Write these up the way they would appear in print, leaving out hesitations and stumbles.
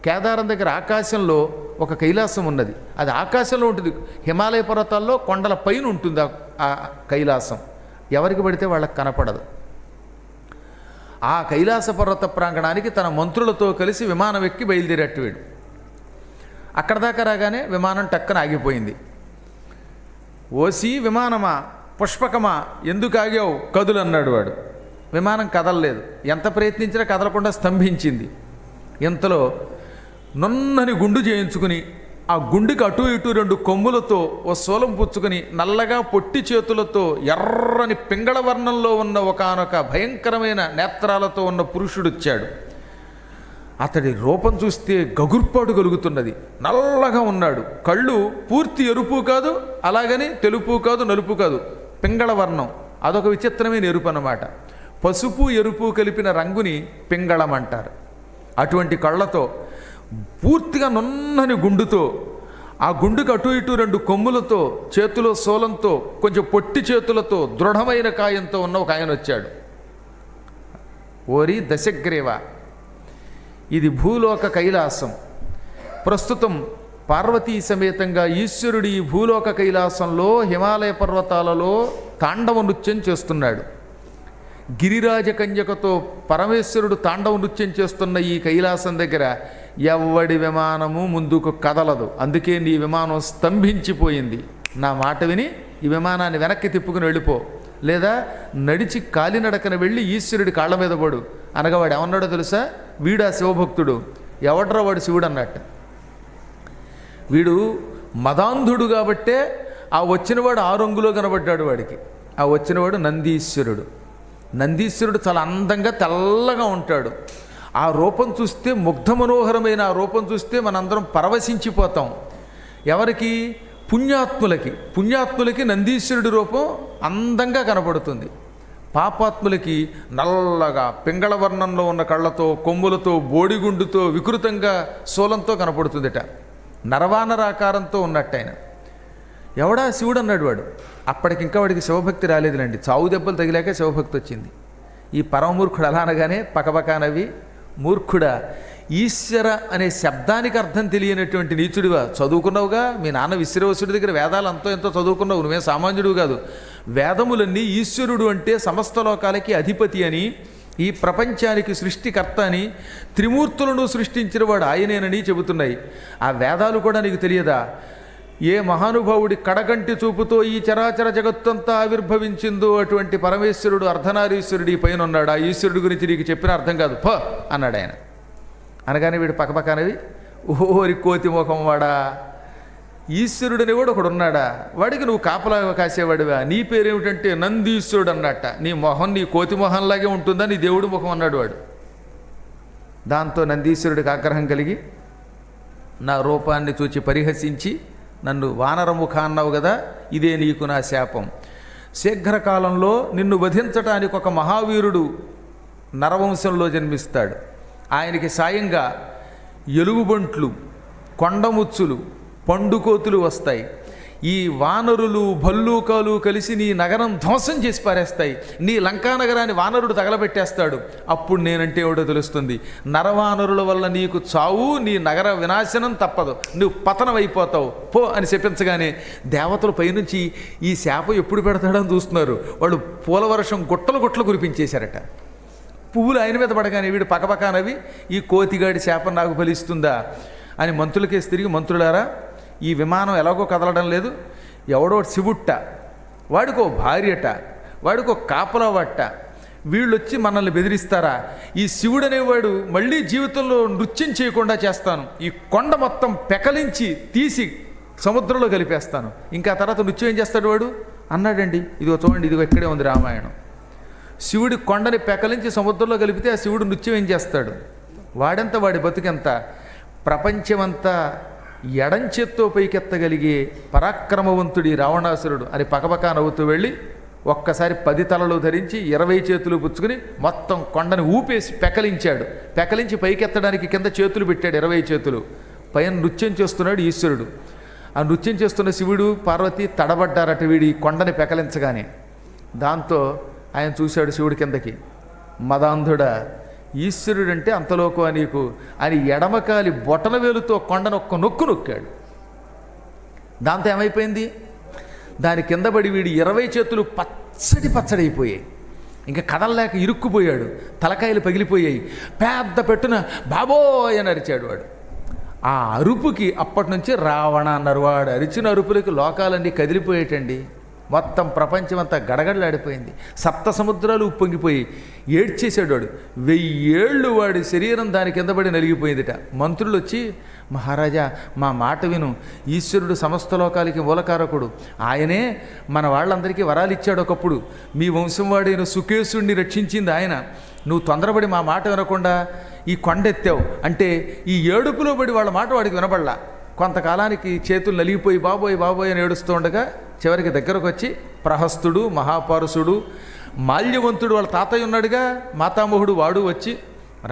కేదారం దగ్గర ఆకాశంలో ఒక కైలాసం ఉన్నది. అది ఆకాశంలో ఉంటుంది. హిమాలయ పర్వతాల్లో కొండల పైన ఉంటుంది ఆ కైలాసం. ఎవరికి పడితే వాళ్ళకి కనపడదు. ఆ కైలాస పర్వత ప్రాంగణానికి తన మంత్రులతో కలిసి విమానం ఎక్కి బయలుదేరేట్టు వీడు. అక్కడ దాకా రాగానే విమానం టక్కన ఆగిపోయింది. ఓసి విమానమా, పుష్పకమా, ఎందుకు ఆగావు, కదులు అన్నాడు వాడు. విమానం కదలలేదు. ఎంత ప్రయత్నించినా కదలకుండా స్తంభించింది. ఇంతలో నున్నని గుండు చేయించుకుని ఆ గుండుకి అటు ఇటు 2 కొమ్ములతో ఓ శూలం పుచ్చుకుని నల్లగా పొట్టి చేతులతో ఎర్రని పింగళ వర్ణంలో ఉన్న ఒకానొక భయంకరమైన నేత్రాలతో ఉన్న పురుషుడు వచ్చాడు. అతడి రూపం చూస్తే గగుర్పాటు కలుగుతున్నది. నల్లగా ఉన్నాడు. కళ్ళు పూర్తి ఎరుపు కాదు, అలాగని తెలుపు కాదు, నలుపు కాదు, పింగళ వర్ణం. అదొక విచిత్రమైన ఎరుపు అన్నమాట. పసుపు ఎరుపు కలిపిన రంగుని పింగళం అంటారు. అటువంటి కళ్ళతో పూర్తిగా నున్నని గుండుతో, ఆ గుండుకు అటు ఇటు 2 కొమ్ములతో, చేతిలో శూలంతో, కొంచెం పొట్టి చేతులతో, దృఢమైన కాయంతో ఉన్న ఒక ఆయన వచ్చాడు. ఓరి దశగ్రీవ, ఇది భూలోక కైలాసం. ప్రస్తుతం పార్వతీ సమేతంగా ఈశ్వరుడు ఈ భూలోక కైలాసంలో హిమాలయ పర్వతాలలో తాండవ నృత్యం చేస్తున్నాడు. గిరిరాజ కన్యకతో పరమేశ్వరుడు తాండవ నృత్యం చేస్తున్న ఈ కైలాసం దగ్గర ఎవ్వడి విమానము ముందుకు కదలదు. అందుకే నీ విమానం స్తంభించిపోయింది. నా మాట విని ఈ విమానాన్ని వెనక్కి తిప్పుకుని వెళ్ళిపో, లేదా నడిచి కాలినడకన వెళ్ళి ఈశ్వరుడి కాళ్ళ మీద పడు అనగా వాడు ఏమన్నాడో తెలుసా? వీడా శివభక్తుడు. ఎవడ్రా వాడు శివుడు అన్నట్టు. వీడు మదాంధుడు కాబట్టే ఆ వచ్చినవాడు 6 రంగులో కనబడ్డాడు వాడికి. ఆ వచ్చినవాడు నందీశ్వరుడు. నందీశ్వరుడు చాలా అందంగా తెల్లగా ఉంటాడు. ఆ రూపం చూస్తే ముగ్ధ మనోహరమైన ఆ రూపం చూస్తే మనందరం పరవశించిపోతాం. ఎవరికి? పుణ్యాత్ములకి. పుణ్యాత్ములకి నందీశ్వరుడి రూపం అందంగా కనపడుతుంది. పాపాత్ములకి నల్లగా పింగళ వర్ణంలో ఉన్న కళ్ళతో, కొమ్ములతో, బోడిగుండుతో, వికృతంగా శూలంతో కనపడుతుందట. నరవానరాకారంతో ఉన్నట్టు ఆయన. ఎవడా శివుడు అన్నాడు వాడు. అప్పటికింకా వాడికి శివభక్తి రాలేదులండి. చావు దెబ్బలు తగిలాక శివభక్తి వచ్చింది. ఈ పరమమూర్ఖుడు అలా అనగానే పకపకానవి, మూర్ఖుడా, ఈశ్వర అనే శబ్దానికి అర్థం తెలియనటువంటి నీచుడివా, చదువుకున్నావుగా, మీ నాన్న విశ్రవసుడి దగ్గర వేదాలు అంతో ఎంతో చదువుకున్నావు, నువ్వే సామాన్యుడివి కాదు. వేదములన్నీ ఈశ్వరుడు అంటే సమస్త లోకాలకి అధిపతి అని, ఈ ప్రపంచానికి సృష్టికర్త అని, త్రిమూర్తులను సృష్టించిన వాడు ఆయనేనని చెబుతున్నాయి. ఆ వేదాలు కూడా నీకు తెలియదా? ఏ మహానుభావుడి కడగంటి చూపుతో ఈ చరాచర జగత్తంతా ఆవిర్భవించిందో అటువంటి పరమేశ్వరుడు అర్ధనారీశ్వరుడు ఈ పైన ఉన్నాడు. ఆ ఈశ్వరుడి గురించి నీకు చెప్పిన అర్థం కాదు, పో అన్నాడు ఆయన. అనగానే వీడు పక్కపక్కనవి, ఓరి కోతి ముఖం వాడా, ఈశ్వరుడని కూడా ఒకడు ఉన్నాడా, వాడికి నువ్వు కాపలా కాసేవాడివా, నీ పేరేమిటంటే నందీశ్వరుడు అన్నట్ట, నీ మొహం నీ కోతి మొహంలాగే ఉంటుందా నీ దేవుడి ముఖం అన్నాడు వాడు. దాంతో నందీశ్వరుడికి ఆగ్రహం కలిగి నా రూపాన్ని చూచి పరిహసించి నన్ను వానరముఖ అన్నావు కదా, ఇదే నీకు నా శాపం. శీఘ్రకాలంలో నిన్ను వధించటానికి ఒక మహావీరుడు నరవంశంలో జన్మిస్తాడు. ఆయనకి సాయంగా ఎలుగుబంట్లు, కొండముచ్చులు, పండుకోతులు వస్తాయి. ఈ వానరులు, భల్లూకాలు కలిసి నీ నగరం ధ్వంసం చేసి పారేస్తాయి. నీ లంకా నగరాన్ని వానరుడు తగలబెట్టేస్తాడు. అప్పుడు నేనంటే ఏమిటో తెలుస్తుంది. నరవానరుల వల్ల నీకు చావు, నీ నగర వినాశనం తప్పదు, నువ్వు పతనం అయిపోతావు, పో అని చెప్పించగానే దేవతలు పైనుంచి ఈ శాపం ఎప్పుడు పెడతాడని చూస్తున్నారు. వాళ్ళు పూలవర్షం గుట్టలు గుట్టలు కురిపించేశారట. పువ్వులు ఆయన మీద పడగానే వీడు పకపకానవి, ఈ కోతిగాడి శాపం నాకు ఫలిస్తుందా అని మంత్రులకేసి తిరిగి, మంత్రులారా, ఈ విమానం ఎలాగో కదలడం లేదు, ఎవడో శివుట్ట, వాడికో భార్యట, వాడికో కాపలా వట్ట, వీళ్ళు వచ్చి మనల్ని బెదిరిస్తారా? ఈ శివుడు అనేవాడు మళ్ళీ జీవితంలో నృత్యం చేయకుండా చేస్తాను, ఈ కొండ మొత్తం పెకలించి తీసి సముద్రంలో కలిపేస్తాను, ఇంకా తర్వాత నృత్యం ఏం చేస్తాడు వాడు అన్నాడండి. ఇదిగో చూడండి, ఇదిగో ఇక్కడే ఉంది రామాయణం. శివుడి కొండని పెకలించి సముద్రంలో కలిపితే ఆ శివుడు నృత్యం ఏం చేస్తాడు? వాడెంత, వాడి బతుకెంత. ప్రపంచమంతా ఎడంచేత్తో పైకెత్తగలిగే పరాక్రమవంతుడి రావణాసురుడు అని పకపకా నవ్వుతూ వెళ్ళి ఒక్కసారి 10 తలలు ధరించి 20 చేతులు పుచ్చుకుని మొత్తం కొండని ఊపేసి పెకలించాడు. పెకలించి పైకెత్తడానికి కింద చేతులు పెట్టాడు, 20 చేతులు. పైన నృత్యం చేస్తున్నాడు ఈశ్వరుడు. ఆ నృత్యం చేస్తున్న శివుడు, పార్వతి తడబడ్డారట వీడి కొండని పెకలించగానే. దాంతో ఆయన చూశాడు శివుడి కిందకి. మదాంధుడా, ఈశ్వరుడంటే అంతలోకో నీకు అని ఎడమకాలి బొటన వేలుతో కొండను ఒక్క నొక్కు నొక్కాడు. దాంతో ఏమైపోయింది, దాని కింద పడి వీడి 20 చేతులు పచ్చడైపోయాయి. ఇంకా కదలలేక ఇరుక్కుపోయాడు, తలకాయలు పగిలిపోయాయి. పెద్ద పెట్టున బాబోయ్ అని అరిచాడు వాడు. ఆ అరుపుకి అప్పటి నుంచి రావణ అన్నారు. వాడు అరిచిన అరుపులకి లోకాలన్నీ కదిలిపోయేటండి. మొత్తం ప్రపంచమంతా గడగడలాడిపోయింది. 7 సముద్రాలు ఉప్పొంగిపోయి ఏడ్చేసాడు వాడు. 1000 ఏళ్ళు వాడి శరీరం దాని కింద పడి నలిగిపోయిందిట. మంత్రులు వచ్చి, మహారాజా మా మాట విను, ఈశ్వరుడు సమస్త లోకాలకి మూలకారకుడు, ఆయనే మన వాళ్ళందరికీ వరాలు ఇచ్చాడు. ఒకప్పుడు మీ వంశం వాడైన సుకేశుడిని రక్షించింది ఆయన. నువ్వు తొందరపడి మా మాట వినకుండా ఈ కొండెత్తావు అంటే ఈ ఏడుపులో పడి వాళ్ళ మాట వాడికి వినబడలా. కొంతకాలానికి చేతులు నలిగిపోయి బాబోయ్ బాబోయ్ అని ఏడుస్తూ ఉండగా చివరికి దగ్గరకు వచ్చి ప్రహస్తుడు, మహాపరుషుడు, మాల్యవంతుడు వాళ్ళ తాతయ్య ఉన్నాడుగా మాతామహుడు, వాడు వచ్చి,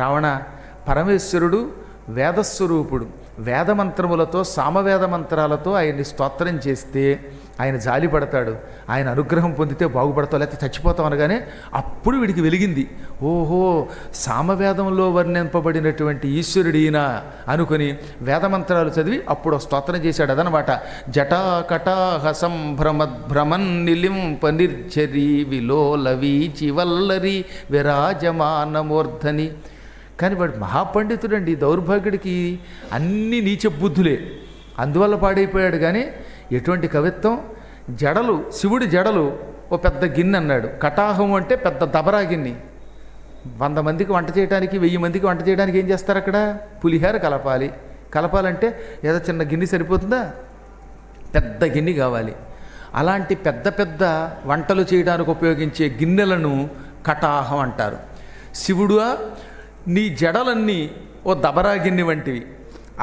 రావణ పరమేశ్వరుడు వేదస్వరూపుడు, వేదమంత్రములతో సామవేద మంత్రాలతో ఆయన్ని స్తోత్రం చేస్తే ఆయన జాలి పడతాడు, ఆయన అనుగ్రహం పొందితే బాగుపడతావు లేకపోతే చచ్చిపోతావు అనగానే అప్పుడు వీడికి వెలిగింది. ఓహో సామవేదంలో వర్ణింపబడినటువంటి ఈశ్వరుడీన అనుకుని వేదమంత్రాలు చదివి అప్పుడు స్తోత్రం చేశాడు. అదనమాట జటాకటాహ సంభ్రమద్భ్రమన్ నిలింప నిర్జరి విలోలవీచి వల్లరి విరాజమానమూర్ధని. కానీ వాడు మహాపండితుడండి, దౌర్భాగ్యుడికి అన్ని నీచ బుద్ధులే, అందువల్ల పాడైపోయాడు. కానీ ఎటువంటి కవిత్వం! జడలు, శివుడి జడలు ఓ పెద్ద గిన్నె అన్నాడు. కటాహం అంటే పెద్ద దబరా గిన్నె. 100 మందికి వంట చేయడానికి, 1000 మందికి వంట చేయడానికి ఏం చేస్తారు అక్కడ? పులిహార కలపాలంటే ఏదో చిన్న గిన్నె సరిపోతుందా? పెద్ద గిన్నె కావాలి. అలాంటి పెద్ద పెద్ద వంటలు చేయడానికి ఉపయోగించే గిన్నెలను కటాహం అంటారు. శివుడుగా నీ జడలన్నీ ఓ దబరా గిన్నె వంటివి.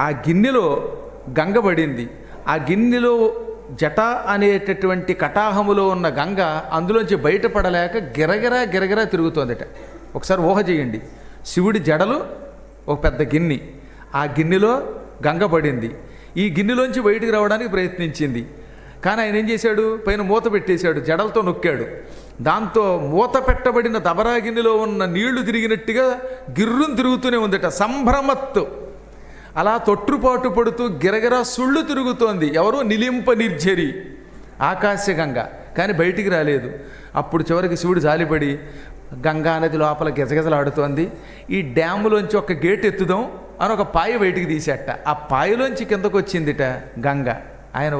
ఆ గిన్నెలో గంగ పడింది. ఆ గిన్నెలో జట అనేటటువంటి కటాహములో ఉన్న గంగ అందులోంచి బయటపడలేక గిరగిరా తిరుగుతోందట. ఒకసారి ఊహ చేయండి, శివుడి జడలు ఒక పెద్ద గిన్నె, ఆ గిన్నెలో గంగ పడింది. ఈ గిన్నెలోంచి బయటికి రావడానికి ప్రయత్నించింది. కానీ ఆయన ఏం చేశాడు? పైన మూత పెట్టేశాడు, జడలతో నొక్కాడు. దాంతో మూత పెట్టబడిన దబరా గిన్నెలో ఉన్న నీళ్లు తిరిగినట్టుగా గిర్రును తిరుగుతూనే ఉందట. సంభ్రమత్తు అలా తొట్టుపాటు పడుతూ గిరగిరా సుళ్ళు తిరుగుతోంది. ఎవరు? నిలింప నిర్జరి, ఆకాశగంగ. కానీ బయటికి రాలేదు. అప్పుడు చివరికి శివుడు జాలిపడి గంగా నది లోపల గిజగిజలాడుతోంది, ఈ డ్యాములోంచి ఒక గేట్ ఎత్తుదాం అని ఒక పాయ బయటికి తీసేట. ఆ పాయలోంచి కిందకు వచ్చిందిట గంగ. ఆయన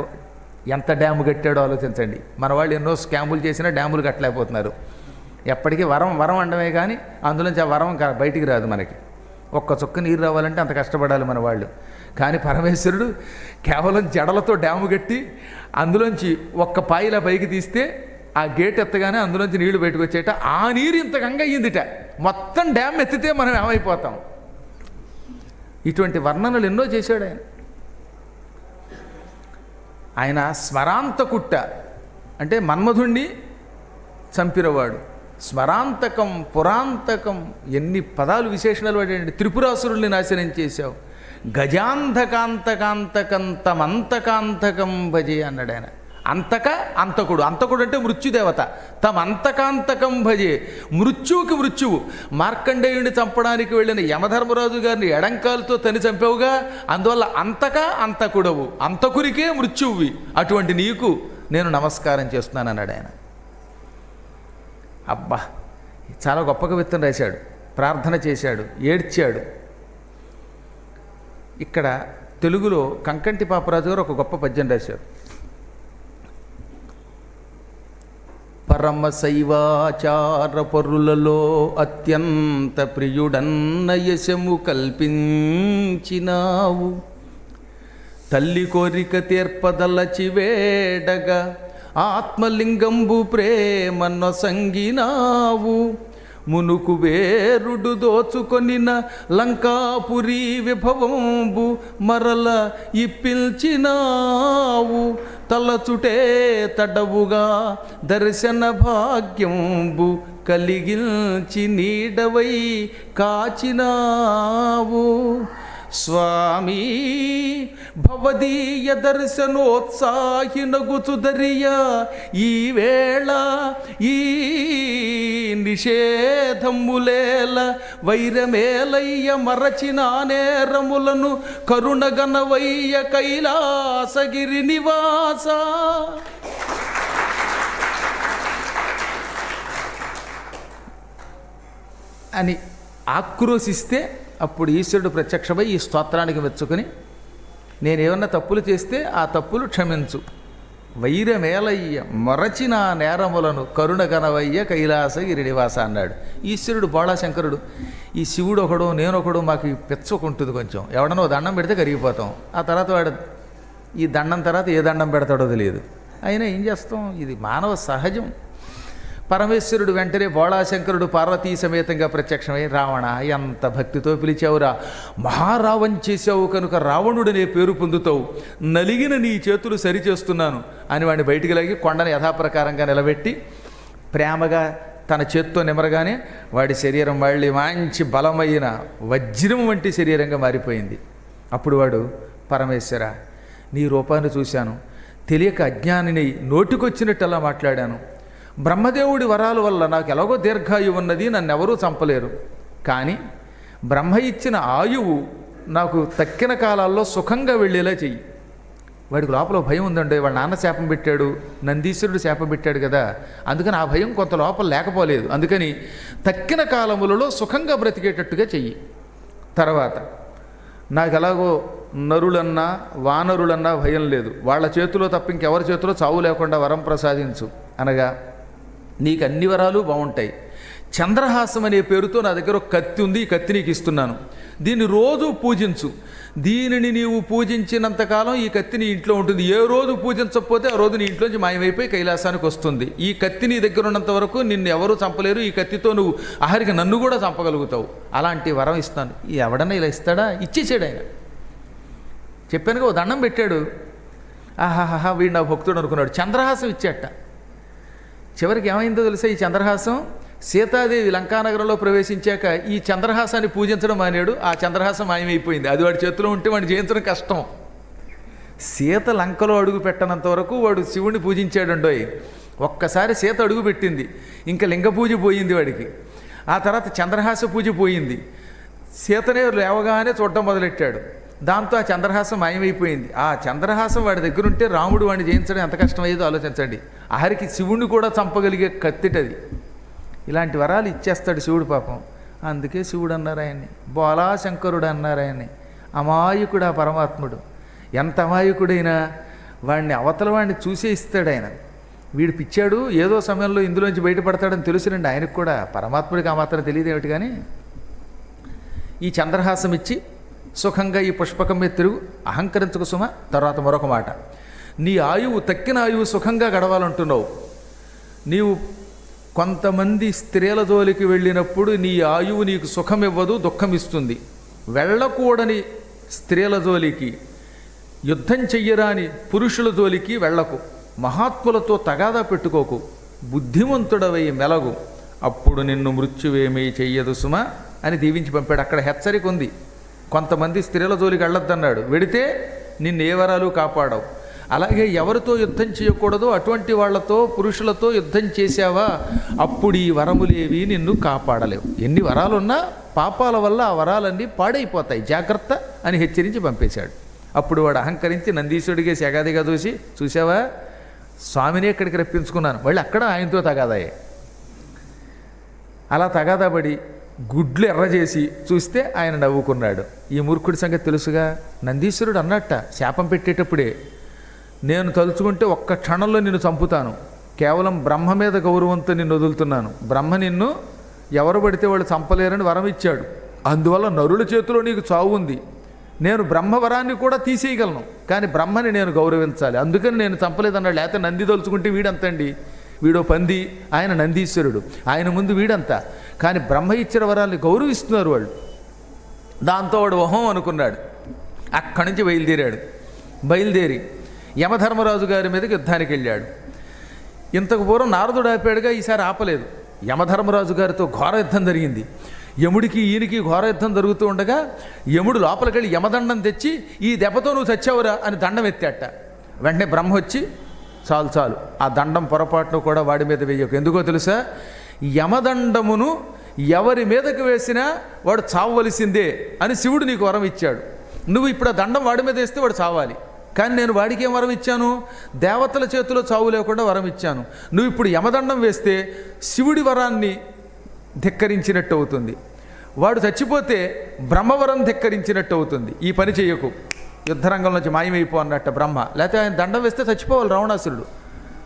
ఎంత డ్యాము కట్టాడో ఆలోచించండి. మన వాళ్ళు ఎన్నో స్కాములు చేసినా డ్యాములు కట్టలేకపోతున్నారు. ఎప్పటికీ వరం అండమే కానీ అందులోంచి ఆ వరం బయటికి రాదు. మనకి ఒక్క చుక్క నీరు రావాలంటే అంత కష్టపడాలి మన వాళ్ళు. కానీ పరమేశ్వరుడు కేవలం జడలతో డ్యాము కట్టి అందులోంచి ఒక్క పాయిలా పైకి తీస్తే ఆ గేట్ ఎత్తగానే అందులోంచి నీళ్లు బయటకు వచ్చేట. ఆ నీరు ఇంత గంగ అయ్యిందిట. మొత్తం డ్యామ్ ఎత్తితే మనం ఏమైపోతాం. ఇటువంటి వర్ణనలు ఎన్నో చేశాడు ఆయన. ఆయన స్మరాంతకుట్ట అంటే మన్మధుణ్ణి చంపినవాడు. స్మరాంతకం, పురాంతకం, ఎన్ని పదాలు విశేషణాలు వాడండి. త్రిపురాసురుల్ని నాశనం చేశావు. గజాంధకాంతకాంతకంతమంతకాంతకం భజే అన్నాడు ఆయన. అంతకుడు అంటే మృత్యుదేవత. తమంతకాంతకం భజే, మృత్యువుకి మృత్యువు. మార్కండేయుడిని చంపడానికి వెళ్ళిన యమధర్మరాజు గారిని ఎడంకాలతో తని చంపావుగా, అందువల్ల అంతకుడవు, అంతకురికే మృత్యువువి. అటువంటి నీకు నేను నమస్కారం చేస్తున్నాను అన్నాడు ఆయన. అబ్బా, చాలా గొప్ప కవిత్వం రాశాడు, ప్రార్థన చేశాడు, ఏడ్చాడు. ఇక్కడ తెలుగులో కంకంటి పాపరాజు గారు ఒక గొప్ప పద్యం రాశారు. పరమశైవాచార పరులలో అత్యంత ప్రియుడన్న యశము కల్పించినావు, తల్లి కోరిక తీర్పదలచి వేడగా ఆత్మలింగంబు ప్రేమనొసంగినావు, మునుకు వేరుడు దోచుకొనిన లంకాపురి విభవంబు మరల ఇప్పిల్చినావు, తలచుటే తడవుగా దర్శన భాగ్యంబు కలిగించి నీడవై కాచినావు. స్వామి భవదీయ దర్శనోత్సాహినగుచుదరియా ఈ వేళ ఈ నిషేధములేల వైరమేలయ్య మరచిన నేరములను కరుణగనవయ్య కైలాసగిరి నివాస. అని ఆక్రోశిస్తే అప్పుడు ఈశ్వరుడు ప్రత్యక్షమై ఈ స్తోత్రానికి మెచ్చుకొని, నేనేమన్నా తప్పులు చేస్తే ఆ తప్పులు క్షమించు, వైరమేలయ్య మరచిన నేరములను కరుణగనవయ్య కైలాసగిరి నివాస అన్నాడు. ఈశ్వరుడు బోళాశంకరుడు. ఈ శివుడు ఒకడు నేనొకడు మాకు పెచ్చుకుంటుంది కొంచెం. ఎవడనో దండం పెడితే కరిగిపోతాం. ఆ తర్వాత వాడు ఈ దండం తర్వాత ఏ దండం పెడతాడో తెలియదు. అయినా ఏం చేస్తాం, ఇది మానవ సహజం. పరమేశ్వరుడు వెంటనే బోళాశంకరుడు పార్వతీ సమేతంగా ప్రత్యక్షమై, రావణ ఎంత భక్తితో పిలిచావురా, మహారావం చేశావు కనుక రావణుడనే పేరు పొందుతావు, నలిగిన నీ చేతులు సరిచేస్తున్నాను అని వాడిని బయటికి లాగి కొండను యథాప్రకారంగా నిలబెట్టి ప్రేమగా తన చేత్తో నిమరగానే వాడి శరీరం మళ్ళీ మంచి బలమైన వజ్రం వంటి శరీరంగా మారిపోయింది. అప్పుడు వాడు, పరమేశ్వర నీ రూపాన్ని చూశాను, తెలియక అజ్ఞానిని నోటికొచ్చినట్టలా మాట్లాడాను. బ్రహ్మదేవుడి వరాల వల్ల నాకు ఎలాగో దీర్ఘాయువు ఉన్నది, నన్నెవరూ చంపలేరు. కానీ బ్రహ్మ ఇచ్చిన ఆయువు నాకు తక్కిన కాలాల్లో సుఖంగా వెళ్ళేలా చెయ్యి. వాడికి లోపల భయం ఉందండి. వాళ్ళ నాన్న శాపం పెట్టాడు, నందీశ్వరుడు శాపం పెట్టాడు కదా, అందుకని ఆ భయం కొంత లోపల లేకపోలేదు. అందుకని తక్కిన కాలములలో సుఖంగా బ్రతికేటట్టుగా చెయ్యి. తర్వాత నాకు ఎలాగో నరులన్నా వానరులన్నా భయం లేదు, వాళ్ళ చేతిలో తప్ప ఇంకెవరి చేతిలో చావు లేకుండా వరం ప్రసాదించు అనగా, నీకు అన్ని వరాలు బాగుంటాయి. చంద్రహాసం అనే పేరుతో నా దగ్గర ఒక కత్తి ఉంది, ఈ కత్తి నీకు ఇస్తున్నాను, దీన్ని రోజు పూజించు. దీనిని నీవు పూజించినంతకాలం ఈ కత్తి నీ ఇంట్లో ఉంటుంది. ఏ రోజు పూజించకపోతే ఆ రోజు నీ ఇంట్లోంచి మాయమైపోయి కైలాసానికి వస్తుంది. ఈ కత్తి నీ దగ్గర ఉన్నంత వరకు నిన్ను ఎవరూ చంపలేరు. ఈ కత్తితో నువ్వు ఆఖరికి నన్ను కూడా చంపగలుగుతావు. అలాంటి వరం ఇస్తాను. ఎవడన్నా ఇలా ఇస్తాడా? ఇచ్చేసాడు ఆయన. చెప్పానుగా, ఓ దండం పెట్టాడు. ఆహాహా వీడు నా భక్తుడు అనుకున్నాడు. చంద్రహాసం ఇచ్చేట. చివరికి ఏమైందో తెలుసా? ఈ చంద్రహాసం సీతాదేవి లంకానగరంలో ప్రవేశించాక ఈ చంద్రహాసాన్ని పూజించడం మానేడు. ఆ చంద్రహాసం మాయమైపోయింది. అది వాడి చేతిలో ఉంటే వాడిని జయించడం కష్టం. సీత లంకలో అడుగు పెట్టనంత వరకు వాడు శివుణ్ణి పూజించాడండోయ్. ఒక్కసారి సీత అడుగు పెట్టింది, ఇంకా లింగ పూజ పోయింది వాడికి. ఆ తర్వాత చంద్రహాస పూజ పోయింది. సీతనే లేవగానే చూడటం మొదలెట్టాడు. దాంతో ఆ చంద్రహాసం మాయమైపోయింది. ఆ చంద్రహాసం వాడి దగ్గర ఉంటే రాముడు వాడిని జయించడం ఎంత కష్టమయ్యేదో ఆలోచించండి. ఆఖరికి శివుణ్ణి కూడా చంపగలిగే కత్తిటది. ఇలాంటి వరాలు ఇచ్చేస్తాడు శివుడు పాపం. అందుకే శివుడు అన్నారు ఆయన్ని, బోళాశంకరుడు అన్నారు ఆయన్ని. అమాయకుడు ఆ పరమాత్ముడు. ఎంత అమాయకుడైనా వాడిని అవతల వాడిని చూసే ఇస్తాడు ఆయన. వీడు పిచ్చాడు, ఏదో సమయంలో ఇందులోంచి బయటపడతాడని తెలుసునండి ఆయనకు కూడా. పరమాత్ముడికి ఆ మాత్రం తెలియదు ఏమిటి. కానీ ఈ చంద్రహాసం ఇచ్చి సుఖంగా ఈ పుష్పకం మీద తిరుగు, అహంకరించకు సుమ. తర్వాత మరొక మాట, నీ ఆయువు తక్కిన ఆయువు సుఖంగా గడవాలంటున్నావు. నీవు కొంతమంది స్త్రీల జోలికి వెళ్ళినప్పుడు నీ ఆయువు నీకు సుఖం ఇవ్వదు, దుఃఖం ఇస్తుంది. వెళ్ళకూడని స్త్రీల జోలికి, యుద్ధం చెయ్యరాని పురుషుల జోలికి వెళ్ళకు, మహాత్ములతో తగాదా పెట్టుకోకు, బుద్ధిమంతుడవై మెలగు, అప్పుడు నిన్ను మృత్యువేమీ చెయ్యదు సుమ అని దీవించి పంపాడు. అక్కడ హెచ్చరిక ఉంది. కొంతమంది స్త్రీల జోలికి వెళ్ళొద్దన్నాడు, వెడితే నిన్ను ఏ వరాలు కాపాడవు. అలాగే ఎవరితో యుద్ధం చేయకూడదో అటువంటి వాళ్లతో, పురుషులతో యుద్ధం చేశావా అప్పుడు ఈ వరములేవి నిన్ను కాపాడలేవు. ఎన్ని వరాలున్నా పాపాల వల్ల ఆ వరాలన్నీ పాడైపోతాయి, జాగ్రత్త అని హెచ్చరించి పంపేశాడు. అప్పుడు వాడు అహంకరించి నందీశ్వరుడికే సెగాదిగా చూసి, చూసావా స్వామిని ఇక్కడికి రప్పించుకున్నాను, మళ్ళీ అక్కడ ఆయనతో తగాదాయే. అలా తగాదాబడి గుడ్లు ఎర్రజేసి చూస్తే ఆయన నవ్వుకున్నాడు. ఈ మూర్ఖుడి సంగతి తెలుసుగా. నందీశ్వరుడు అన్నట్ట శాపం పెట్టేటప్పుడే, నేను తలుచుకుంటే ఒక్క క్షణంలో నిన్ను చంపుతాను, కేవలం బ్రహ్మ మీద గౌరవంతో నిన్ను వదులుతున్నాను, బ్రహ్మ నిన్ను ఎవరు పడితే వాళ్ళు చంపలేరని వరం ఇచ్చాడు, అందువల్ల నరుల చేతిలో నీకు చావు ఉంది, నేను బ్రహ్మవరాన్ని కూడా తీసేయగలను, కానీ బ్రహ్మని నేను గౌరవించాలి, అందుకని నేను చంపలేదన్నాడు. లేకపోతే నంది తలుచుకుంటే వీడంతండి, వీడో పంది, ఆయన నందీశ్వరుడు, ఆయన ముందు వీడంతా. కానీ బ్రహ్మ ఇచ్చిన వరాల్ని గౌరవిస్తున్నారు వాళ్ళు. దాంతో వాడు ఓహం అనుకున్నాడు. అక్కడి నుంచి బయలుదేరి యమధర్మరాజు గారి మీదకి యుద్ధానికి వెళ్ళాడు. ఇంతకు పూర్వం నారదుడు ఆపాడుగా, ఈసారి ఆపలేదు. యమధర్మరాజు గారితో ఘోర యుద్ధం జరిగింది. యముడికి ఈయనకి ఘోర యుద్ధం జరుగుతూ ఉండగా యముడు లోపలికెళ్ళి యమదండం తెచ్చి, ఈ దెబ్బతో నువ్వు చచ్చావురా అని దండం ఎత్తాట. వెంటనే బ్రహ్మ వచ్చి, చాలు ఆ దండం పొరపాటును కూడా వాడి మీద వేయకు. ఎందుకో తెలుసా, యమదండమును ఎవరి మీదకు వేసినా వాడు చావవలసిందే అని శివుడు నీకు వరం ఇచ్చాడు. నువ్వు ఇప్పుడు ఆ దండం వాడి మీద వేస్తే వాడు చావాలి. కానీ నేను వాడికి ఏం వరం ఇచ్చాను? దేవతల చేతిలో చావు లేకుండా వరం ఇచ్చాను. నువ్వు ఇప్పుడు యమదండం వేస్తే శివుడి వరాన్ని ధిక్కరించినట్టు అవుతుంది. వాడు చచ్చిపోతే బ్రహ్మవరం ధిక్కరించినట్టు అవుతుంది. ఈ పని చేయకు, యుద్ధరంగం నుంచి మాయమైపో అన్నట్టు బ్రహ్మ. లేకపోతే ఆయన దండం వేస్తే చచ్చిపోవాలి రావణాసురుడు.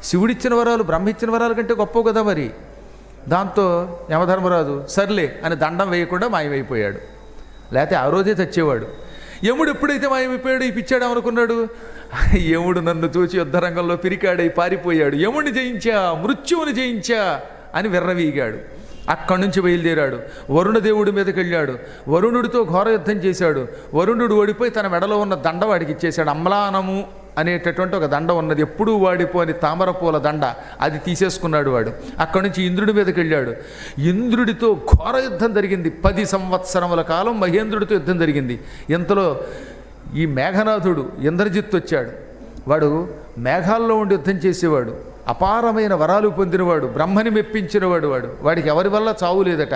శివుడిచ్చిన వరాలు బ్రహ్మ ఇచ్చిన వరాల కంటే గొప్ప కదా మరి. దాంతో యమధర్మరాజు సర్లే అని దండం వేయకుండా మాయమైపోయాడు. లేకపోతే ఆ రోజే చచ్చేవాడు. యముడు ఎప్పుడైతే మాయమైపోయాడు, ఈ పిచ్చాడు అనుకున్నాడు. యముడు నన్ను చూచి యుద్ధరంగంలో పిరికాడై పారిపోయాడు. యముడిని జయించా, మృత్యువుని జయించా అని విర్రవీగాడు. అక్కడి నుంచి బయలుదేరాడు. వరుణదేవుడి మీదకి వెళ్ళాడు. వరుణుడితో ఘోర యుద్ధం చేశాడు. వరుణుడు ఓడిపోయి తన మెడలో ఉన్న దండ వాడికి ఇచ్చేశాడు. అమ్లానము అనేటటువంటి ఒక దండ ఉన్నది, ఎప్పుడూ వాడిపోని తామరపూల దండ, అది తీసేసుకున్నాడు వాడు. అక్కడి నుంచి ఇంద్రుడి మీదకి వెళ్ళాడు. ఇంద్రుడితో ఘోర యుద్ధం జరిగింది. 10 సంవత్సరముల కాలం మహేంద్రుడితో యుద్ధం జరిగింది. ఇంతలో ఈ మేఘనాథుడు ఇంద్రజిత్తు వచ్చాడు. వాడు మేఘాల్లో ఉండి యుద్ధం చేసేవాడు. అపారమైన వరాలు పొందినవాడు, బ్రహ్మని మెప్పించినవాడు. వాడికి ఎవరి వల్ల చావు లేదట.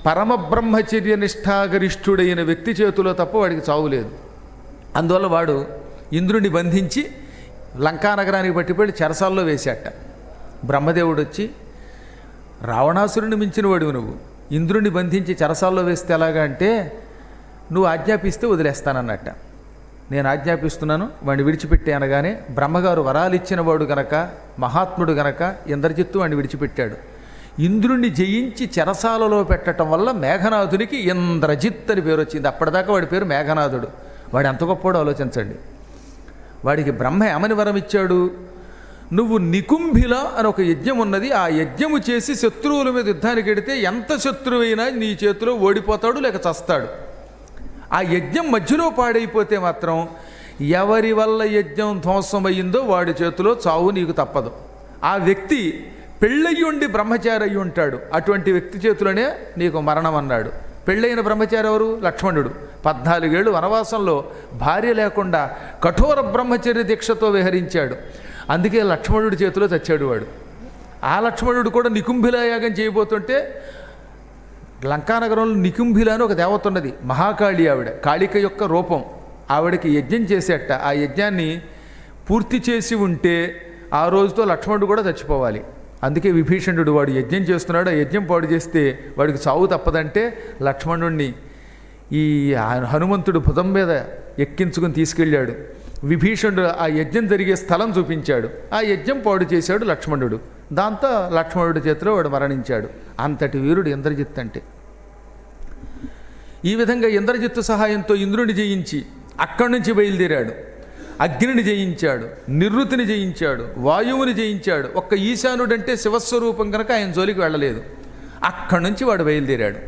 పరమబ్రహ్మచర్య నిష్ఠాగరిష్ఠుడైన వ్యక్తి చేతిలో తప్ప వాడికి చావు లేదు. అందువల్ల వాడు ఇంద్రుడిని బంధించి లంకానగరానికి పట్టిపోయి చెరసాల్లో వేశాట. బ్రహ్మదేవుడు వచ్చి, రావణాసురుని మించినవాడు నువ్వు, ఇంద్రుడిని బంధించి చెరసాల్లో వేస్తే ఎలాగా అంటే, నువ్వు ఆజ్ఞాపిస్తే వదిలేస్తానన్నట్ట. నేను ఆజ్ఞాపిస్తున్నాను, వాడిని విడిచిపెట్టే అనగానే బ్రహ్మగారు వరాలు ఇచ్చినవాడు గనక, మహాత్ముడు గనక ఇంద్రజిత్తు వాడిని విడిచిపెట్టాడు. ఇంద్రుణ్ణి జయించి చెరసాలలో పెట్టడం వల్ల మేఘనాథునికి ఇంద్రజిత్ అని పేరు వచ్చింది. అప్పటిదాకా వాడి పేరు మేఘనాథుడు. వాడు ఎంత గొప్పవాడో ఆలోచించండి. వాడికి బ్రహ్మ ఏమని వరం ఇచ్చాడు? నువ్వు నికుంభిల అని ఒక యజ్ఞం ఉన్నది, ఆ యజ్ఞము చేసి శత్రువుల మీద యుద్ధానికి వెడితే ఎంత శత్రువైనా నీ చేతిలో ఓడిపోతాడు, లేక చస్తాడు. ఆ యజ్ఞం మధ్యలో పాడైపోతే మాత్రం ఎవరి వల్ల యజ్ఞం ధ్వంసమయ్యిందో వాడి చేతిలో చావు నీకు తప్పదు. ఆ వ్యక్తి పెళ్ళయ్యుండి బ్రహ్మచారి అయ్యి ఉంటాడు, అటువంటి వ్యక్తి చేతిలోనే నీకు మరణం అన్నాడు. పెళ్ళైన బ్రహ్మచారి ఎవరు? లక్ష్మణుడు. 14 ఏళ్ళు వనవాసంలో భార్య లేకుండా కఠోర బ్రహ్మచర్య దీక్షతో విహరించాడు. అందుకే లక్ష్మణుడి చేతిలో చచ్చాడు వాడు. ఆ లక్ష్మణుడు కూడా నికుంభిల యాగం చేయబోతుంటే, లంకానగరంలో నికుంభిల అని ఒక దేవత ఉన్నది, మహాకాళి. ఆవిడ కాళిక యొక్క రూపం. ఆవిడకి యజ్ఞం చేసేట. ఆ యజ్ఞాన్ని పూర్తి చేసి ఉంటే ఆ రోజుతో లక్ష్మణుడు కూడా చచ్చిపోవాలి. అందుకే విభీషణుడు వాడు యజ్ఞం చేస్తున్నాడు, ఆ యజ్ఞం పాడు చేస్తే వాడికి చావు తప్పదంటే లక్ష్మణుడిని ఈ హనుమంతుడు భుజం మీద ఎక్కించుకుని తీసుకెళ్ళాడు. విభీషణుడు ఆ యజ్ఞం జరిగే స్థలం చూపించాడు. ఆ యజ్ఞం పాడు చేశాడు లక్ష్మణుడు. దాంతో లక్ష్మణుడి చేతిలో వాడు మరణించాడు. అంతటి వీరుడు ఇంద్రజిత్ అంటే. ఈ విధంగా ఇంద్రజిత్తు సహాయంతో ఇంద్రుని జయించి అక్కడి నుంచి బయలుదేరాడు. అగ్నిని జయించాడు, నిరుతిని జయించాడు, వాయువుని జయించాడు. ఒక్క ఈశానుడంటే శివస్వరూపం కనుక ఆయన జోలికి వెళ్ళలేదు. అక్కడి నుంచి వాడు బయలుదేరాడు.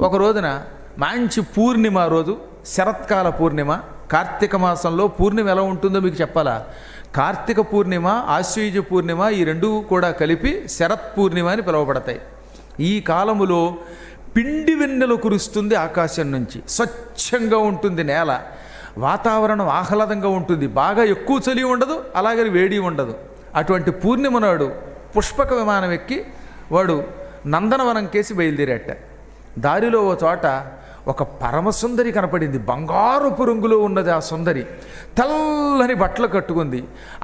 ఒక రోజున మంచి పూర్ణిమ రోజు, శరత్కాల పూర్ణిమ. కార్తీక మాసంలో పూర్ణిమ ఎలా ఉంటుందో మీకు చెప్పాలా? కార్తీక పూర్ణిమ, ఆశ్వయుజ పూర్ణిమ, ఈ రెండు కూడా కలిపి శరత్ పూర్ణిమ అని పిలువబడతాయి. ఈ కాలములో పిండి వెన్నెలు కురుస్తుంది ఆకాశం నుంచి. స్వచ్ఛంగా ఉంటుంది నేల, వాతావరణం ఆహ్లాదంగా ఉంటుంది. బాగా ఎక్కువ చలి ఉండదు, అలాగని వేడి ఉండదు. అటువంటి పూర్ణిమ నాడు పుష్పక విమానం ఎక్కి వాడు నందనవనం కేసి బయలుదేరాట. దారిలో ఓ చోట ఒక పరమసుందరి కనపడింది. బంగారుపు రంగులో ఉన్నది ఆ సుందరి. తెల్లని బట్టలు కట్టుకుంది.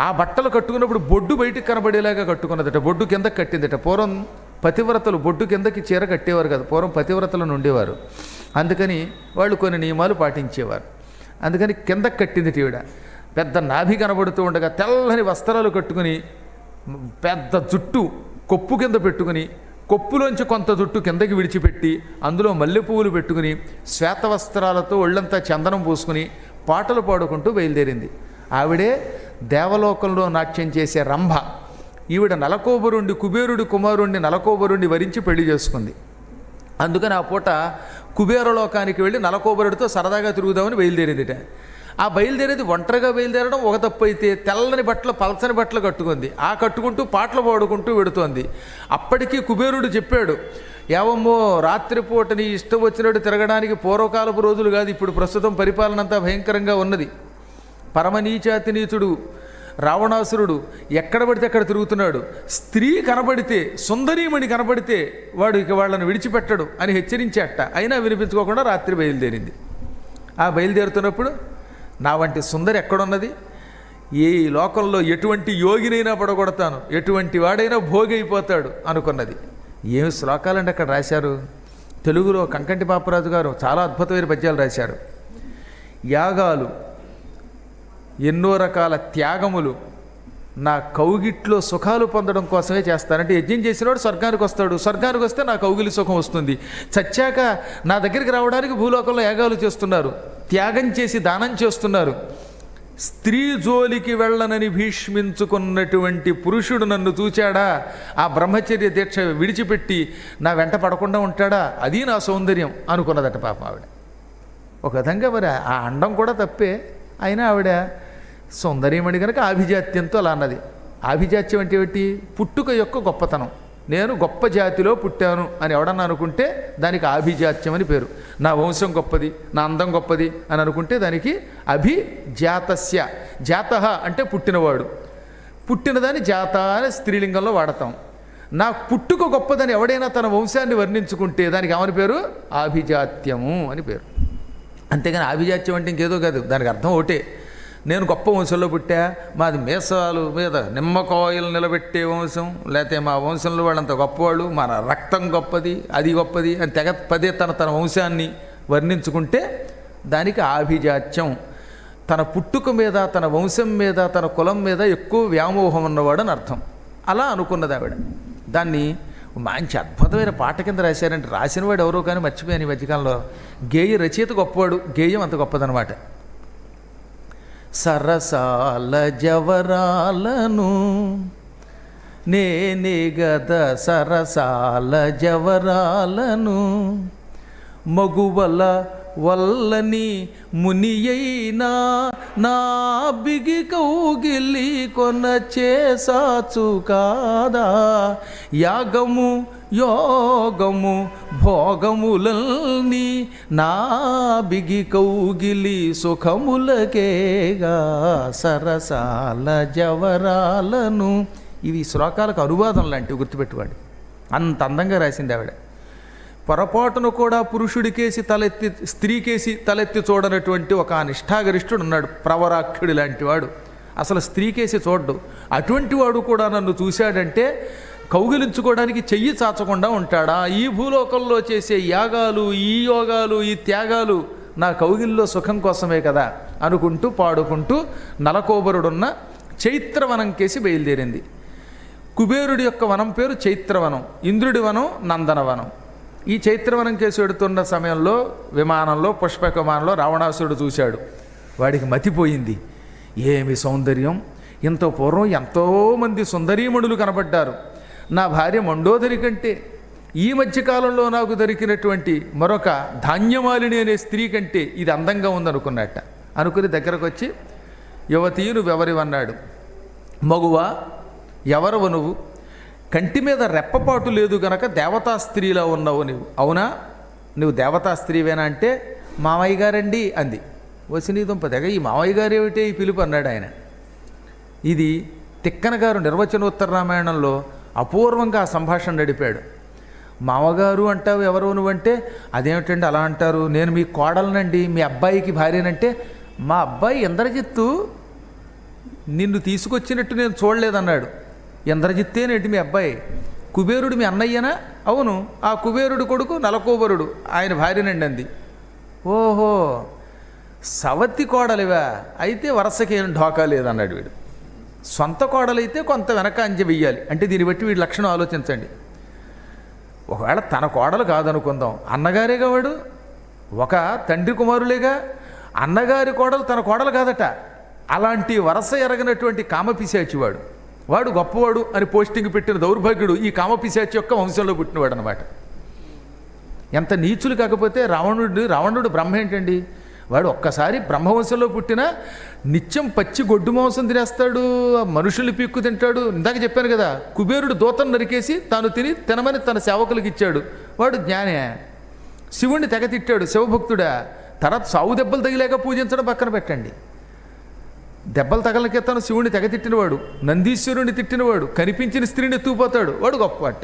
ఆ బట్టలు కట్టుకున్నప్పుడు బొడ్డు బయటికి కనబడేలాగా కట్టుకున్నదట. బొడ్డు కిందకి కట్టిందట. పూర్వం పతివ్రతలు బొడ్డు కిందకి చీర కట్టేవారు కదా, పూర్వం పతివ్రతలను ఉండేవారు. అందుకని వాళ్ళు కొన్ని నియమాలు పాటించేవారు. అందుకని కిందకి కట్టింది ఈవిడ. పెద్ద నాభి కనబడుతూ ఉండగా తెల్లని వస్త్రాలు కట్టుకుని, పెద్ద జుట్టు కొప్పు కింద పెట్టుకుని, కొప్పులోంచి కొంత జుట్టు కిందకి విడిచిపెట్టి అందులో మల్లె పువ్వులు పెట్టుకుని, శ్వేత వస్త్రాలతో ఒళ్ళంతా చందనం పూసుకుని పాటలు పాడుకుంటూ బయలుదేరింది. ఆవిడే దేవలోకంలో నాట్యం చేసే రంభ. ఈవిడ నలకోబరుండి, కుబేరుడి కుమారుణ్ణి నలకోబరుండి వరించి పెళ్లి చేసుకుంది. అందుకని ఆ పూట కుబేరలోకానికి వెళ్ళి నలకోబరుడితో సరదాగా తిరుగుదామని బయలుదేరిందిట. ఆ బయలుదేరేది ఒంటరిగా బయలుదేరడం ఒక తప్పు అయితే, తెల్లని బట్టలు, పలచని బట్టలు కట్టుకుంది. ఆ కట్టుకుంటూ పాటలు పాడుకుంటూ వెడుతోంది. అప్పటికీ కుబేరుడు చెప్పాడు, ఏవమ్మో రాత్రిపూట నీ ఇష్టం వచ్చినట్టు తిరగడానికి పూర్వకాలపు రోజులు కాదు, ఇప్పుడు ప్రస్తుతం పరిపాలన అంతా భయంకరంగా ఉన్నది. పరమనీచాతి నీచుడు రావణాసురుడు ఎక్కడ పడితే అక్కడ తిరుగుతున్నాడు, స్త్రీ కనబడితే, సుందరీమణి కనబడితే వాడు ఇక వాళ్ళని విడిచిపెట్టడు అని హెచ్చరించేట. అయినా వినిపించుకోకుండా రాత్రి బయలుదేరింది. ఆ బయలుదేరుతున్నప్పుడు నా వంటి సుందరి ఎక్కడున్నది, ఈ లోకంలో ఎటువంటి యోగినైనా పడగొడతాను, ఎటువంటి వాడైనా భోగి అయిపోతాడు అనుకున్నది. ఏమి శ్లోకాలండి అక్కడ రాశారు. తెలుగులో కంకంటి పాపరాజు గారు చాలా అద్భుతమైన పద్యాలు రాశారు. యాగాలు, ఎన్నో రకాల త్యాగములు నా కౌగిట్లో సుఖాలు పొందడం కోసమే చేస్తానంటే, యజ్ఞం చేసినవాడు స్వర్గానికి వస్తాడు, స్వర్గానికి వస్తే నా కౌగిలి సుఖం వస్తుంది, చచ్చాక నా దగ్గరికి రావడానికి భూలోకంలో యాగాలు చేస్తున్నారు, త్యాగం చేసి దానం చేస్తున్నారు. స్త్రీ జోలికి వెళ్ళనని భీష్మించుకున్నటువంటి పురుషుడు నన్ను చూచాడా, ఆ బ్రహ్మచర్య దీక్ష విడిచిపెట్టి నా వెంట పడకుండా ఉంటాడా, అది నా సౌందర్యం అనుకున్నదట పాపం ఆవిడ. ఒక విధంగా మరి ఆ అండం కూడా తప్పే, అయినా ఆవిడ సౌందర్యమణి కనుక ఆభిజాత్యంతో అలా అన్నది. ఆభిజాత్యం అంటే ఏమిటి? పుట్టుక యొక్క గొప్పతనం. నేను గొప్ప జాతిలో పుట్టాను అని ఎవడన్నా అనుకుంటే దానికి ఆభిజాత్యం అని పేరు. నా వంశం గొప్పది, నా అందం గొప్పది అని అనుకుంటే దానికి అభిజాతస్య. జాత అంటే పుట్టినవాడు, పుట్టినదాన్ని జాత అని స్త్రీలింగంలో వాడతాం. నా పుట్టుక గొప్పదని ఎవడైనా తన వంశాన్ని వర్ణించుకుంటే దానికి ఏమని పేరు? ఆభిజాత్యము అని పేరు. అంతేగాని ఆభిజాత్యం అంటే ఇంకేదో కాదు, దానికి అర్థం ఒకటే. నేను గొప్ప వంశంలో పుట్టా, మాది మీసాలు మీద నిమ్మకాయలు నిలబెట్టే వంశం, లేకపోతే మా వంశంలో వాళ్ళంత గొప్పవాళ్ళు, మన రక్తం గొప్పది, అది గొప్పది అని తెగ పదే తన వంశాన్ని వర్ణించుకుంటే దానికి ఆభిజాత్యం. తన పుట్టుక మీద, తన వంశం మీద, తన కులం మీద ఎక్కువ వ్యామోహం ఉన్నవాడు అని అర్థం. అలా అనుకున్నది ఆవిడ. దాన్ని మంచి అద్భుతమైన పాట కింద రాశారంటే, రాసినవాడు ఎవరో కానీ మర్చిపోయాను ఈ మధ్యకాలంలో. గేయ రచయిత గొప్పవాడు, గేయం అంత గొప్పదనమాట. సరసాల జవరాలను నేనే గద, సరసాల జవరాలను మగువల వల్లని మునియైనా నా బిగి కౌగిలి కొన చేసాచు కాదా, యాగము యోగము భోగములల్ని నా బిగి కౌగిలి సుఖములకేగా, సరసాల జవరాలను. ఇవి శ్లోకాలకు అనువాదం లాంటివి, గుర్తుపెట్టుకోండి. అంత అందంగా రాసింది ఆవిడ. పొరపాటును కూడా పురుషుడికేసి తలెత్తి, స్త్రీకేసి తలెత్తి చూడనటువంటి ఒక నిష్ఠాగరిష్ఠుడు ఉన్నాడు, ప్రవరాఖ్యుడి లాంటి వాడు. అసలు స్త్రీకేసి చూడ్డు. అటువంటి వాడు కూడా నన్ను చూశాడంటే కౌగిలించుకోవడానికి చెయ్యి చాచకుండా ఉంటాడా? ఈ భూలోకంలో చేసే యాగాలు, ఈ యోగాలు, ఈ త్యాగాలు నా కౌగిల్లో సుఖం కోసమే కదా అనుకుంటూ పాడుకుంటూ నలకోబరుడున్న చైత్రవనం కేసి బయలుదేరింది. కుబేరుడి యొక్క వనం పేరు చైత్రవనం, ఇంద్రుడి వనం నందనవనం. ఈ చైత్రవనం కేసు వెడుతున్న సమయంలో విమానంలో, పుష్పక విమానంలో రావణాసురుడు చూశాడు. వాడికి మతిపోయింది. ఏమి సౌందర్యం! ఇంత పూర్వం ఎంతోమంది సుందరీమణులు కనబడ్డారు. నా భార్య మండోదరి కంటే, ఈ మధ్యకాలంలో నాకు దొరికినటువంటి మరొక ధాన్యమాలిని అనే స్త్రీ కంటే ఇది అందంగా ఉందనుకున్నట్ట. అనుకుని దగ్గరకు వచ్చి, యువతీ నువ్వెవరివన్నాడు. మగువా, ఎవరవు నువ్వు? కంటి మీద రెప్పపాటు లేదు గనక దేవతా స్త్రీలా ఉన్నావు నీవు. అవునా, నువ్వు దేవతా స్త్రీవేనా అంటే, మామయ్య గారండి అంది. వసినీ దుంప తెగ, ఈ మామయ్య గారు ఏమిటే ఈ పిలుపు అన్నాడు ఆయన. ఇది తిక్కన గారు నిర్వచనోత్తర రామాయణంలో అపూర్వంగా ఆ సంభాషణ నడిపాడు. మామగారు అంటావు, ఎవరు నువ్వంటే, అదేమిటండి అలా అంటారు, నేను మీ కోడలనండి, మీ అబ్బాయికి భార్యనంటే, మా అబ్బాయి ఇంద్రజిత్తు నిన్ను తీసుకొచ్చినట్టు నేను చూడలేదన్నాడు. ఇంద్రజిత్తేనేంటి మీ అబ్బాయి? కుబేరుడు మీ అన్నయ్యనా? అవును, ఆ కుబేరుడు కొడుకు నలకోబరుడు, ఆయన భార్యనండి అంది. ఓహో, సవతి కోడలివా? అయితే వరసకేం ఢోకా లేదన్నాడు వీడు. సొంత కోడలైతే కొంత వెనక అంచె వెయ్యాలి. అంటే దీన్ని బట్టి వీడి లక్షణం ఆలోచించండి. ఒకవేళ తన కోడలు కాదనుకుందాం, అన్నగారేగా వాడు, ఒక తండ్రి కుమారులేగా, అన్నగారి కోడలు తన కోడలు కాదట. అలాంటి వరస ఎరగనటువంటి కామపిశాచివాడు, వాడు గొప్పవాడు అని పోస్టింగ్ పెట్టిన దౌర్భాగ్యుడు ఈ కామపిశాచి యొక్క వంశంలో పుట్టినవాడు అనమాట. ఎంత నీచులు కాకపోతే రావణుడు బ్రహ్మ ఏంటండి? వాడు ఒక్కసారి బ్రహ్మవంశంలో పుట్టినా నిత్యం పచ్చి గొడ్డు మాంసం తినేస్తాడు, మనుషుల్ని పీక్కు తింటాడు. ఇందాక చెప్పాను కదా, కుబేరుడు దూతను నరికేసి తాను తినమని తన సేవకులకు ఇచ్చాడు. వాడు జ్ఞానే. శివుణ్ణి తెగ తిట్టాడు, శివభక్తుడా. తర్వాత సావు దెబ్బలు తగిలేక పూజించడం పక్కన పెట్టండి. దెబ్బలు తగలకే తను శివుడిని తెగ తిట్టినవాడు, నందీశ్వరుని తిట్టినవాడు, కనిపించిన స్త్రీని ఎత్తుకుపోతాడు, వాడు గొప్పవాట.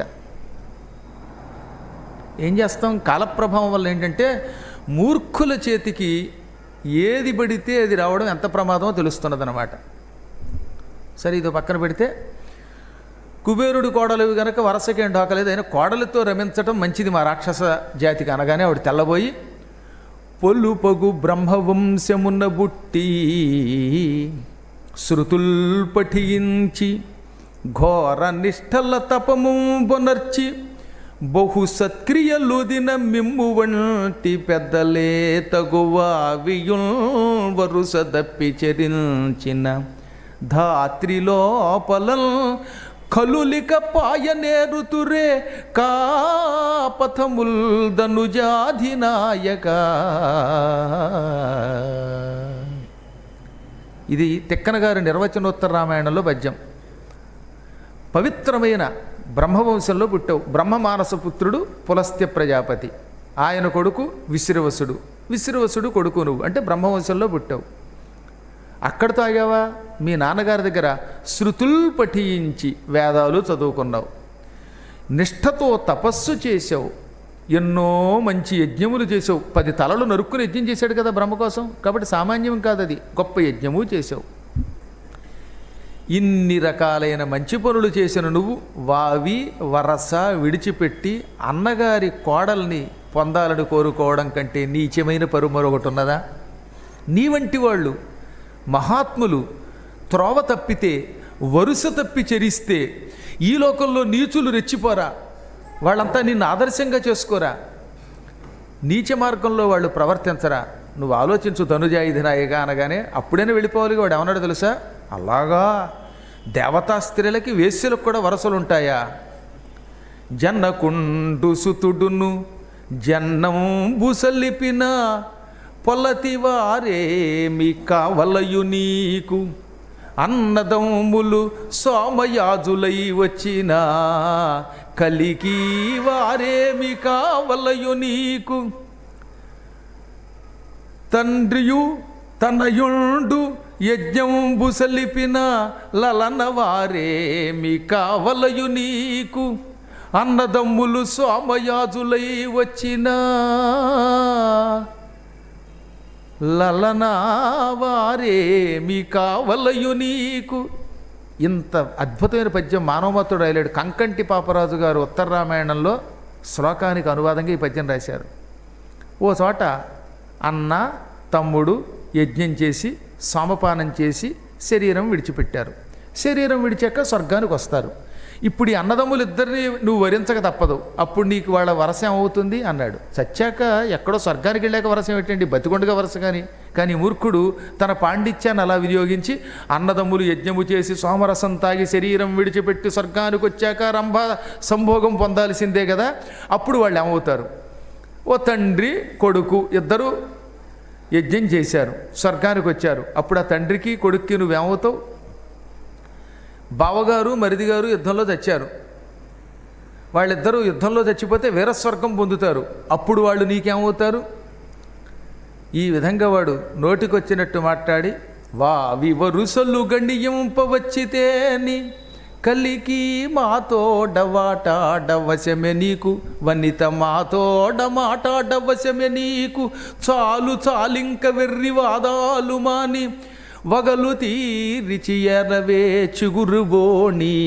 ఏం చేస్తాం, కాలప్రభావం వల్ల ఏంటంటే మూర్ఖుల చేతికి ఏది పడితే అది రావడం ఎంత ప్రమాదమో తెలుస్తున్నదన్నమాట. సరే, ఇది పక్కన పెడితే కుబేరుడు కోడలు గనక వరసకేం ఢోకలేదు, అయినా కోడలతో రమించటం మంచిది మా రాక్షస జాతికి అనగానే ఆవిడ తెల్లబోయి పొల్లు పగు బ్రహ్మవంశమున్న బుట్టి శృతుల్ పఠించి ఘోర నిష్ఠల తపము బొనర్చి బహు సత్క్రియలుదిన మిమ్ము వంటి పెద్దలే తగువావియుల్ వరుస దప్పి చరించిన ధాత్రిలోపలల్ కలులిక పాయనేరుతురే కాపథముల్ ధనుజాధినాయక. ఇది తిక్కన గారి నిర్వచనోత్తర రామాయణంలో పద్యం. పవిత్రమైన బ్రహ్మవంశంలో పుట్టావు. బ్రహ్మమానస పుత్రుడు పులస్త్య ప్రజాపతి, ఆయన కొడుకు విశ్రవసుడు, విశ్రవసుడు కొడుకు నువ్వు, అంటే బ్రహ్మవంశంలో పుట్టావు. అక్కడ తాగావా, మీ నాన్నగారి దగ్గర శృతుల్ పఠించి వేదాలు చదువుకున్నావు, నిష్ఠతో తపస్సు చేసావు, ఎన్నో మంచి యజ్ఞములు చేసావు. 10 తలలు నరుక్కుని యజ్ఞం చేశాడు కదా బ్రహ్మ కోసం, కాబట్టి సామాన్యం కాదు అది, గొప్ప యజ్ఞము చేసావు. ఇన్ని రకాలైన మంచి పనులు చేసిన నువ్వు వావి వరస విడిచిపెట్టి అన్నగారి కోడల్ని పొందాలని కోరుకోవడం కంటే నీచమైన పరువు మరొకటి ఉన్నదా? నీ వంటి వాళ్ళు మహాత్ములు త్రోవ తప్పితే, వరుస తప్పి చరిస్తే ఈ లోకంలో నీచులు రెచ్చిపోరా? వాళ్ళంతా నిన్ను ఆదర్శంగా చేసుకోరా? నీచ మార్గంలో వాళ్ళు ప్రవర్తించరా? నువ్వు ఆలోచించు ధనుజాయుధనాయగా అనగానే అప్పుడైనా వెళ్ళిపోవాలి. వాడు ఏమన్నాడు తెలుసా? అలాగా దేవతా స్త్రీలకి వేశ్యలకు కూడా వరసలు ఉంటాయా? జన్నకుండు సుతుడును జన్నంబు సల్లిపిన పొల్లతివారేమి కావలయు నీకు, అన్నదమ్ములు సోమయాజులై వచ్చిన కలికి వారేమి కావలయు నీకు, తండ్రియు తనయుండు యజ్ఞంబు సలిపిన లలన వారేమి కావలయు నీకు, అన్నదమ్ములు సోమయాజులై వచ్చిన లలనా వారేమి కావలయు నీకు. ఇంత అద్భుతమైన పద్యం మానవమతుడు రాయలేడు. కంకంటి పాపరాజు గారు ఉత్తర రామాయణంలో శ్లోకానికి అనువాదంగా ఈ పద్యం రాశారు. ఓ చోట అన్న తమ్ముడు యజ్ఞం చేసి సోమపానం చేసి శరీరం విడిచిపెట్టారు. శరీరం విడిచాక స్వర్గానికి వస్తారు. ఇప్పుడు ఈ అన్నదమ్ములు ఇద్దరిని నువ్వు వరించక తప్పదు, అప్పుడు నీకు వాళ్ళ వరస ఏమవుతుంది అన్నాడు. చచ్చాక ఎక్కడో స్వర్గానికి వెళ్ళాక వరస ఏమిటండి, బతికొండగా వరస. కానీ మూర్ఖుడు తన పాండిత్యాన్ని అలా వినియోగించి అన్నదమ్ములు యజ్ఞము చేసి సోమరసం తాగి శరీరం విడిచిపెట్టి స్వర్గానికి వచ్చాక రంభ సంభోగం పొందాల్సిందే కదా, అప్పుడు వాళ్ళు ఏమవుతారు? ఓ తండ్రి కొడుకు ఇద్దరు యజ్ఞం చేశారు, స్వర్గానికి వచ్చారు. అప్పుడు ఆ తండ్రికి కొడుక్కి నువ్వేమవుతావు? బావగారు మరిదిగారు యుద్ధంలో చచ్చారు, వాళ్ళిద్దరూ యుద్ధంలో చచ్చిపోతే వీరస్వర్గం పొందుతారు. అప్పుడు వాళ్ళు నీకేమవుతారు? ఈ విధంగా వాడు నోటికొచ్చినట్టు మాట్లాడి వా వివరుసలు గండియంపవచ్చితేని కలికి మాతోడవాటాడవశమే నీకు, వనిత మాతోడమాటాడవశమే నీకు, చాలు చాలింక వెర్రి వాదాలు మాని వగలు తీరిచి ఎరవే చిగురుబోణి.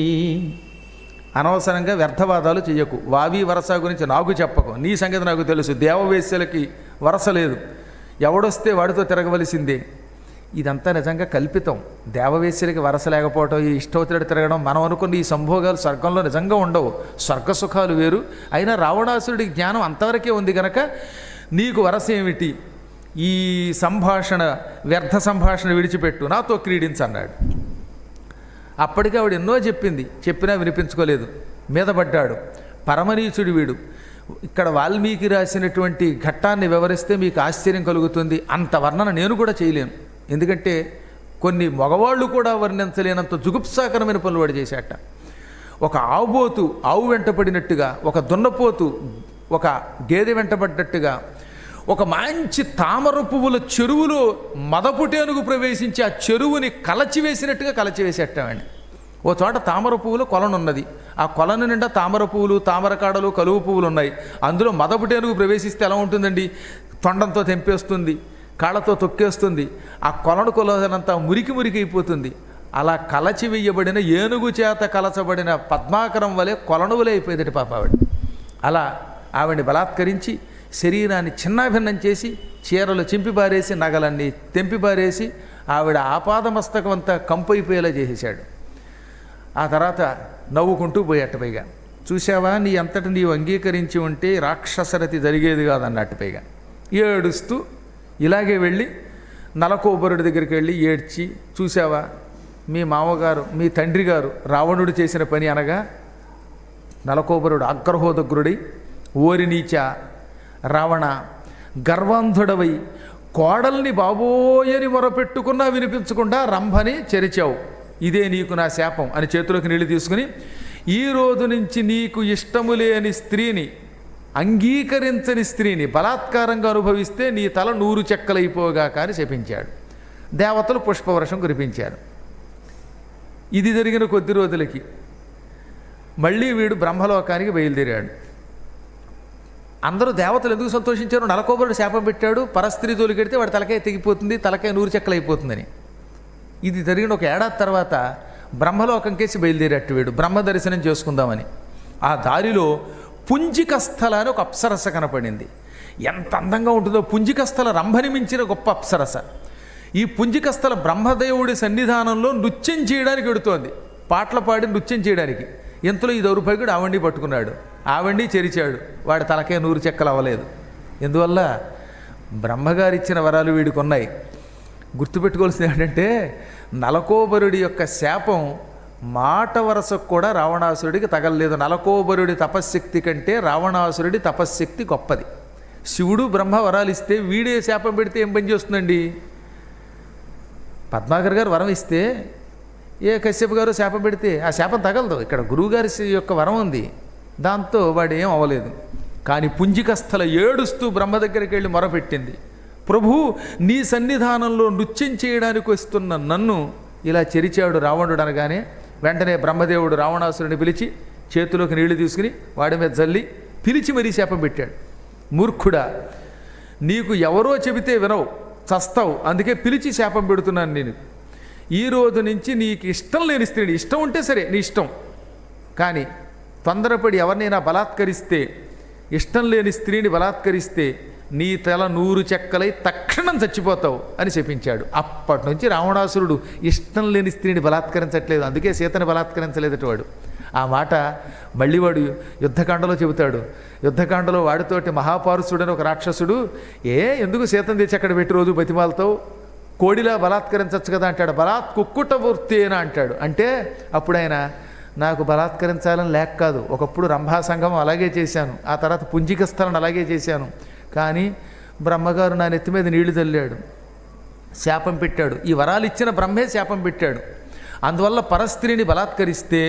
అనవసరంగా వ్యర్థవాదాలు చెయ్యకు. వావి వరస గురించి నాకు చెప్పకు, నీ సంగతి నాకు తెలుసు. దేవవేశ్యలకి వరస లేదు, ఎవడొస్తే వాడితో తిరగవలసిందే. ఇదంతా నిజంగా కల్పితం. దేవవేశ్యలకి వరస లేకపోవటం, ఈ ఇష్టవతిరెడు తిరగడం, మనం అనుకున్న ఈ సంభోగాలు స్వర్గంలో నిజంగా ఉండవు. స్వర్గసుఖాలు వేరు. అయినా రావణాసురుడి జ్ఞానం అంతవరకే ఉంది గనక నీకు వరస ఏమిటి, ఈ సంభాషణ వ్యర్థ సంభాషణ విడిచిపెట్టు, నాతో క్రీడించన్నాడు. అప్పటికే ఆవిడ ఎన్నో చెప్పింది, చెప్పినా వినిపించుకోలేదు. మీద పడ్డాడు. పరమనీచుడు వీడు. ఇక్కడ వాల్మీకి రాసినటువంటి ఘట్టాన్ని వివరిస్తే మీకు ఆశ్చర్యం కలుగుతుంది. అంత వర్ణన నేను కూడా చేయలేను. ఎందుకంటే కొన్ని మగవాళ్ళు కూడా వర్ణించలేనంత జుగుప్సాకరమైన పనులు వాడు చేశాట. ఒక ఆవు వెంటపడినట్టుగా, ఒక దున్నపోతు ఒక గేదె వెంటబడ్డట్టుగా, ఒక మంచి తామర పువ్వుల చెరువులో మదపుటేనుగు ప్రవేశించి ఆ చెరువుని కలచివేసినట్టుగా కలచివేసేటామండి. ఓ చోట తామర పువ్వుల కొలను ఉన్నది. ఆ కొలను నిండా తామర పువ్వులు, తామర కాడలు, కలువ పువ్వులు ఉన్నాయి. అందులో మదపుటేనుగు ప్రవేశిస్తే ఎలా ఉంటుందండి? తొండంతో తెంపేస్తుంది, కాళ్ళతో తొక్కేస్తుంది, ఆ కొలను కొలనంతా మురికి మురికి అయిపోతుంది. అలా కలచివేయబడిన ఏనుగు చేత కలచబడిన పద్మాకరం వలె కొలనువలే అయిపోయేది పాప ఆవిడ. అలా ఆవిడని బలాత్కరించి శరీరాన్ని చిన్నాభిన్నం చేసి చీరలు చింపిబారేసి నగలన్నీ తెంపిబారేసి ఆవిడ ఆపాదమస్తకం అంతా కంపైపోయేలా చేసేశాడు. ఆ తర్వాత నవ్వుకుంటూ పోయేట పైగా, చూసావా నీ అంతటి నీవు అంగీకరించి ఉంటే రాక్షసరతి జరిగేది కాదన్నట్టు పైగా ఏడుస్తూ ఇలాగే వెళ్ళి నలకోబరుడి దగ్గరికి వెళ్ళి ఏడ్చి, చూసావా మీ మామగారు మీ తండ్రి గారు రావణుడు చేసిన పని అనగా, నలకోబరుడు ఆగ్రహోదగ్రుడై, ఓరి నీచ రావణ, గర్వాంధుడవై కోడల్ని బాబోయని మొరపెట్టుకున్నా వినిపించకుండా రంభని చెరిచావు, ఇదే నీకు నా శాపం అని చేతిలోకి నీళ్లు తీసుకుని, ఈ రోజు నుంచి నీకు ఇష్టము లేని స్త్రీని, అంగీకరించని స్త్రీని బలాత్కారంగా అనుభవిస్తే నీ తల 100 చెక్కలైపోగా కానీ శపించాడు. దేవతలు పుష్పవర్షం కురిపించారు. ఇది జరిగిన కొద్ది రోజులకి మళ్ళీ వీడు బ్రహ్మలోకానికి బయలుదేరాడు. అందరూ దేవతలు ఎందుకు సంతోషించారు? నలకోబరుడు శాపం పెట్టాడు, పరస్త్రీ తోలికెడితే వాడి తలకాయ తెగిపోతుంది, తలకాయ 100 చెక్కలు అయిపోతుందని. ఇది జరిగిన ఒక ఏడాది తర్వాత బ్రహ్మలోకం కేసి బయలుదేరట్టు వీడు బ్రహ్మ దర్శనం చేసుకుందామని. ఆ దారిలో పుంజికస్థల అని ఒక అప్సరస కనపడింది. ఎంత అందంగా ఉంటుందో! పుంజికస్థల రంభని మించిన గొప్ప అప్సరస. ఈ పుంజికస్థల బ్రహ్మదేవుడి సన్నిధానంలో నృత్యం చేయడానికి ఎడుతోంది, పాటలు పాడి నృత్యం చేయడానికి. ఇంతలో ఈ దౌర్భాగ్యుడు ఆవండి పట్టుకున్నాడు, ఆవండి చెరిచాడు. వాడి తలకే 100 చెక్కలు అవ్వలేదు. ఎందువల్ల? బ్రహ్మగారు ఇచ్చిన వరాలు వీడికి ఉన్నాయి. గుర్తుపెట్టుకోవాల్సింది ఏంటంటే, నలకోబరుడి యొక్క శాపం మాట వరసకు కూడా రావణాసురుడికి తగలలేదు. నలకోబరుడి తపశ్శక్తి కంటే రావణాసురుడి తపశ్శక్తి గొప్పది. శివుడు బ్రహ్మ వరాలు ఇస్తే వీడే శాపం పెడితే ఏం పని చేస్తుందండి? పద్మాకర్ గారు వరం ఇస్తే, ఏ కశ్యప్ గారు శాపం పెడితే ఆ శాపం తగలదు. ఇక్కడ గురువుగారి యొక్క వరం ఉంది, దాంతో వాడు ఏం అవ్వలేదు. కానీ పుంజికస్థల ఏడుస్తూ బ్రహ్మ దగ్గరికి వెళ్ళి మొరపెట్టింది, ప్రభు నీ సన్నిధానంలో నృత్యం చేయడానికి వస్తున్న నన్ను ఇలా చెరిచాడు రావణుడు అనగానే వెంటనే బ్రహ్మదేవుడు రావణాసురుని పిలిచి చేతిలోకి నీళ్లు తీసుకుని వాడి మీద జల్లి పిలిచి మరీ శాపం పెట్టాడు. మూర్ఖుడా, నీకు ఎవరో చెబితే వినవు, చస్తావు, అందుకే పిలిచి శాపం పెడుతున్నాను నేను. ఈ రోజు నుంచి నీకు ఇష్టం లేని స్త్రీని, ఇష్టం ఉంటే సరే నీ ఇష్టం, కానీ తొందరపడి ఎవరినైనా బలాత్కరిస్తే, ఇష్టం లేని స్త్రీని బలాత్కరిస్తే నీ తల 100 చెక్కలై తక్షణం చచ్చిపోతావు అని చెప్పించాడు. అప్పటి నుంచి రావణాసురుడు ఇష్టం లేని స్త్రీని బలాత్కరించట్లేదు, అందుకే సీతని బలాత్కరించలేదట వాడు. ఆ మాట మళ్ళీ వాడు యుద్ధకాండలో చెబుతాడు. యుద్ధకాండలో వాడితోటి మహాపారుషుడని ఒక రాక్షసుడు, ఎందుకు సీతను తెచ్చి అక్కడ పెట్టి రోజు బతిమాలతావు, కోడిలా బలాత్కరించవచ్చు కదా అంటాడు. కుక్కుట వృత్తేనా అంటాడు. అంటే అప్పుడు ఆయన, నాకు బలాత్కరించాలని లేక కాదు, ఒకప్పుడు రంభా సంగమం అలాగే చేశాను, ఆ తర్వాత పుంజికస్థలను అలాగే చేశాను, కానీ బ్రహ్మగారు నా నెత్తి మీద నీళ్లు చల్లాడు, శాపం పెట్టాడు. ఈ వరాలు ఇచ్చిన బ్రహ్మే శాపం పెట్టాడు. అందువల్ల పరస్త్రీని బలాత్కరిస్తే